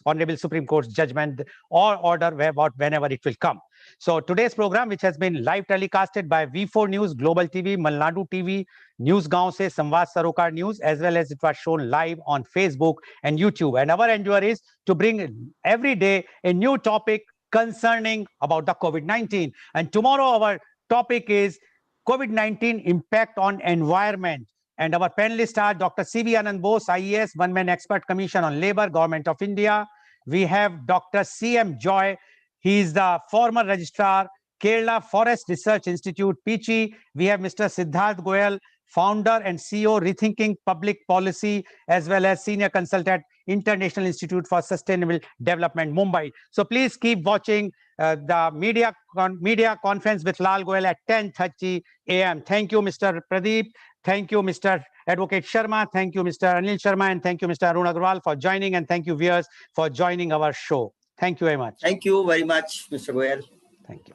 Honorable Supreme Court's judgment or order whenever it will come. So today's program, which has been live telecasted by V4 News, Global TV, Malnadu TV, Newsgaon se Samvad Sarokar News, as well as it was shown live on Facebook and YouTube. And our endeavor is to bring every day a new topic concerning about the COVID-19. And tomorrow our topic is COVID-19 impact on environment. And our panelists are Dr. C.V. Anand Bose, IAS, One-Man Expert Commission on Labour, Government of India. We have Dr. C.M. Joy. He is the former registrar, Kerala Forest Research Institute, Pichi. We have Mr. Siddharth Goyal, founder and CEO, Rethinking Public Policy, as well as senior consultant, International Institute for Sustainable Development, Mumbai. So please keep watching the media conference with Lal Goyal at 10:30 a.m. Thank you, Mr. Pradeep. Thank you, Mr. Advocate Sharma. Thank you, Mr. Anil Sharma. And thank you, Mr. Arun Agrawal, for joining. And thank you, viewers, for joining our show. Thank you very much. Thank you very much, Mr. Goyal. Thank you.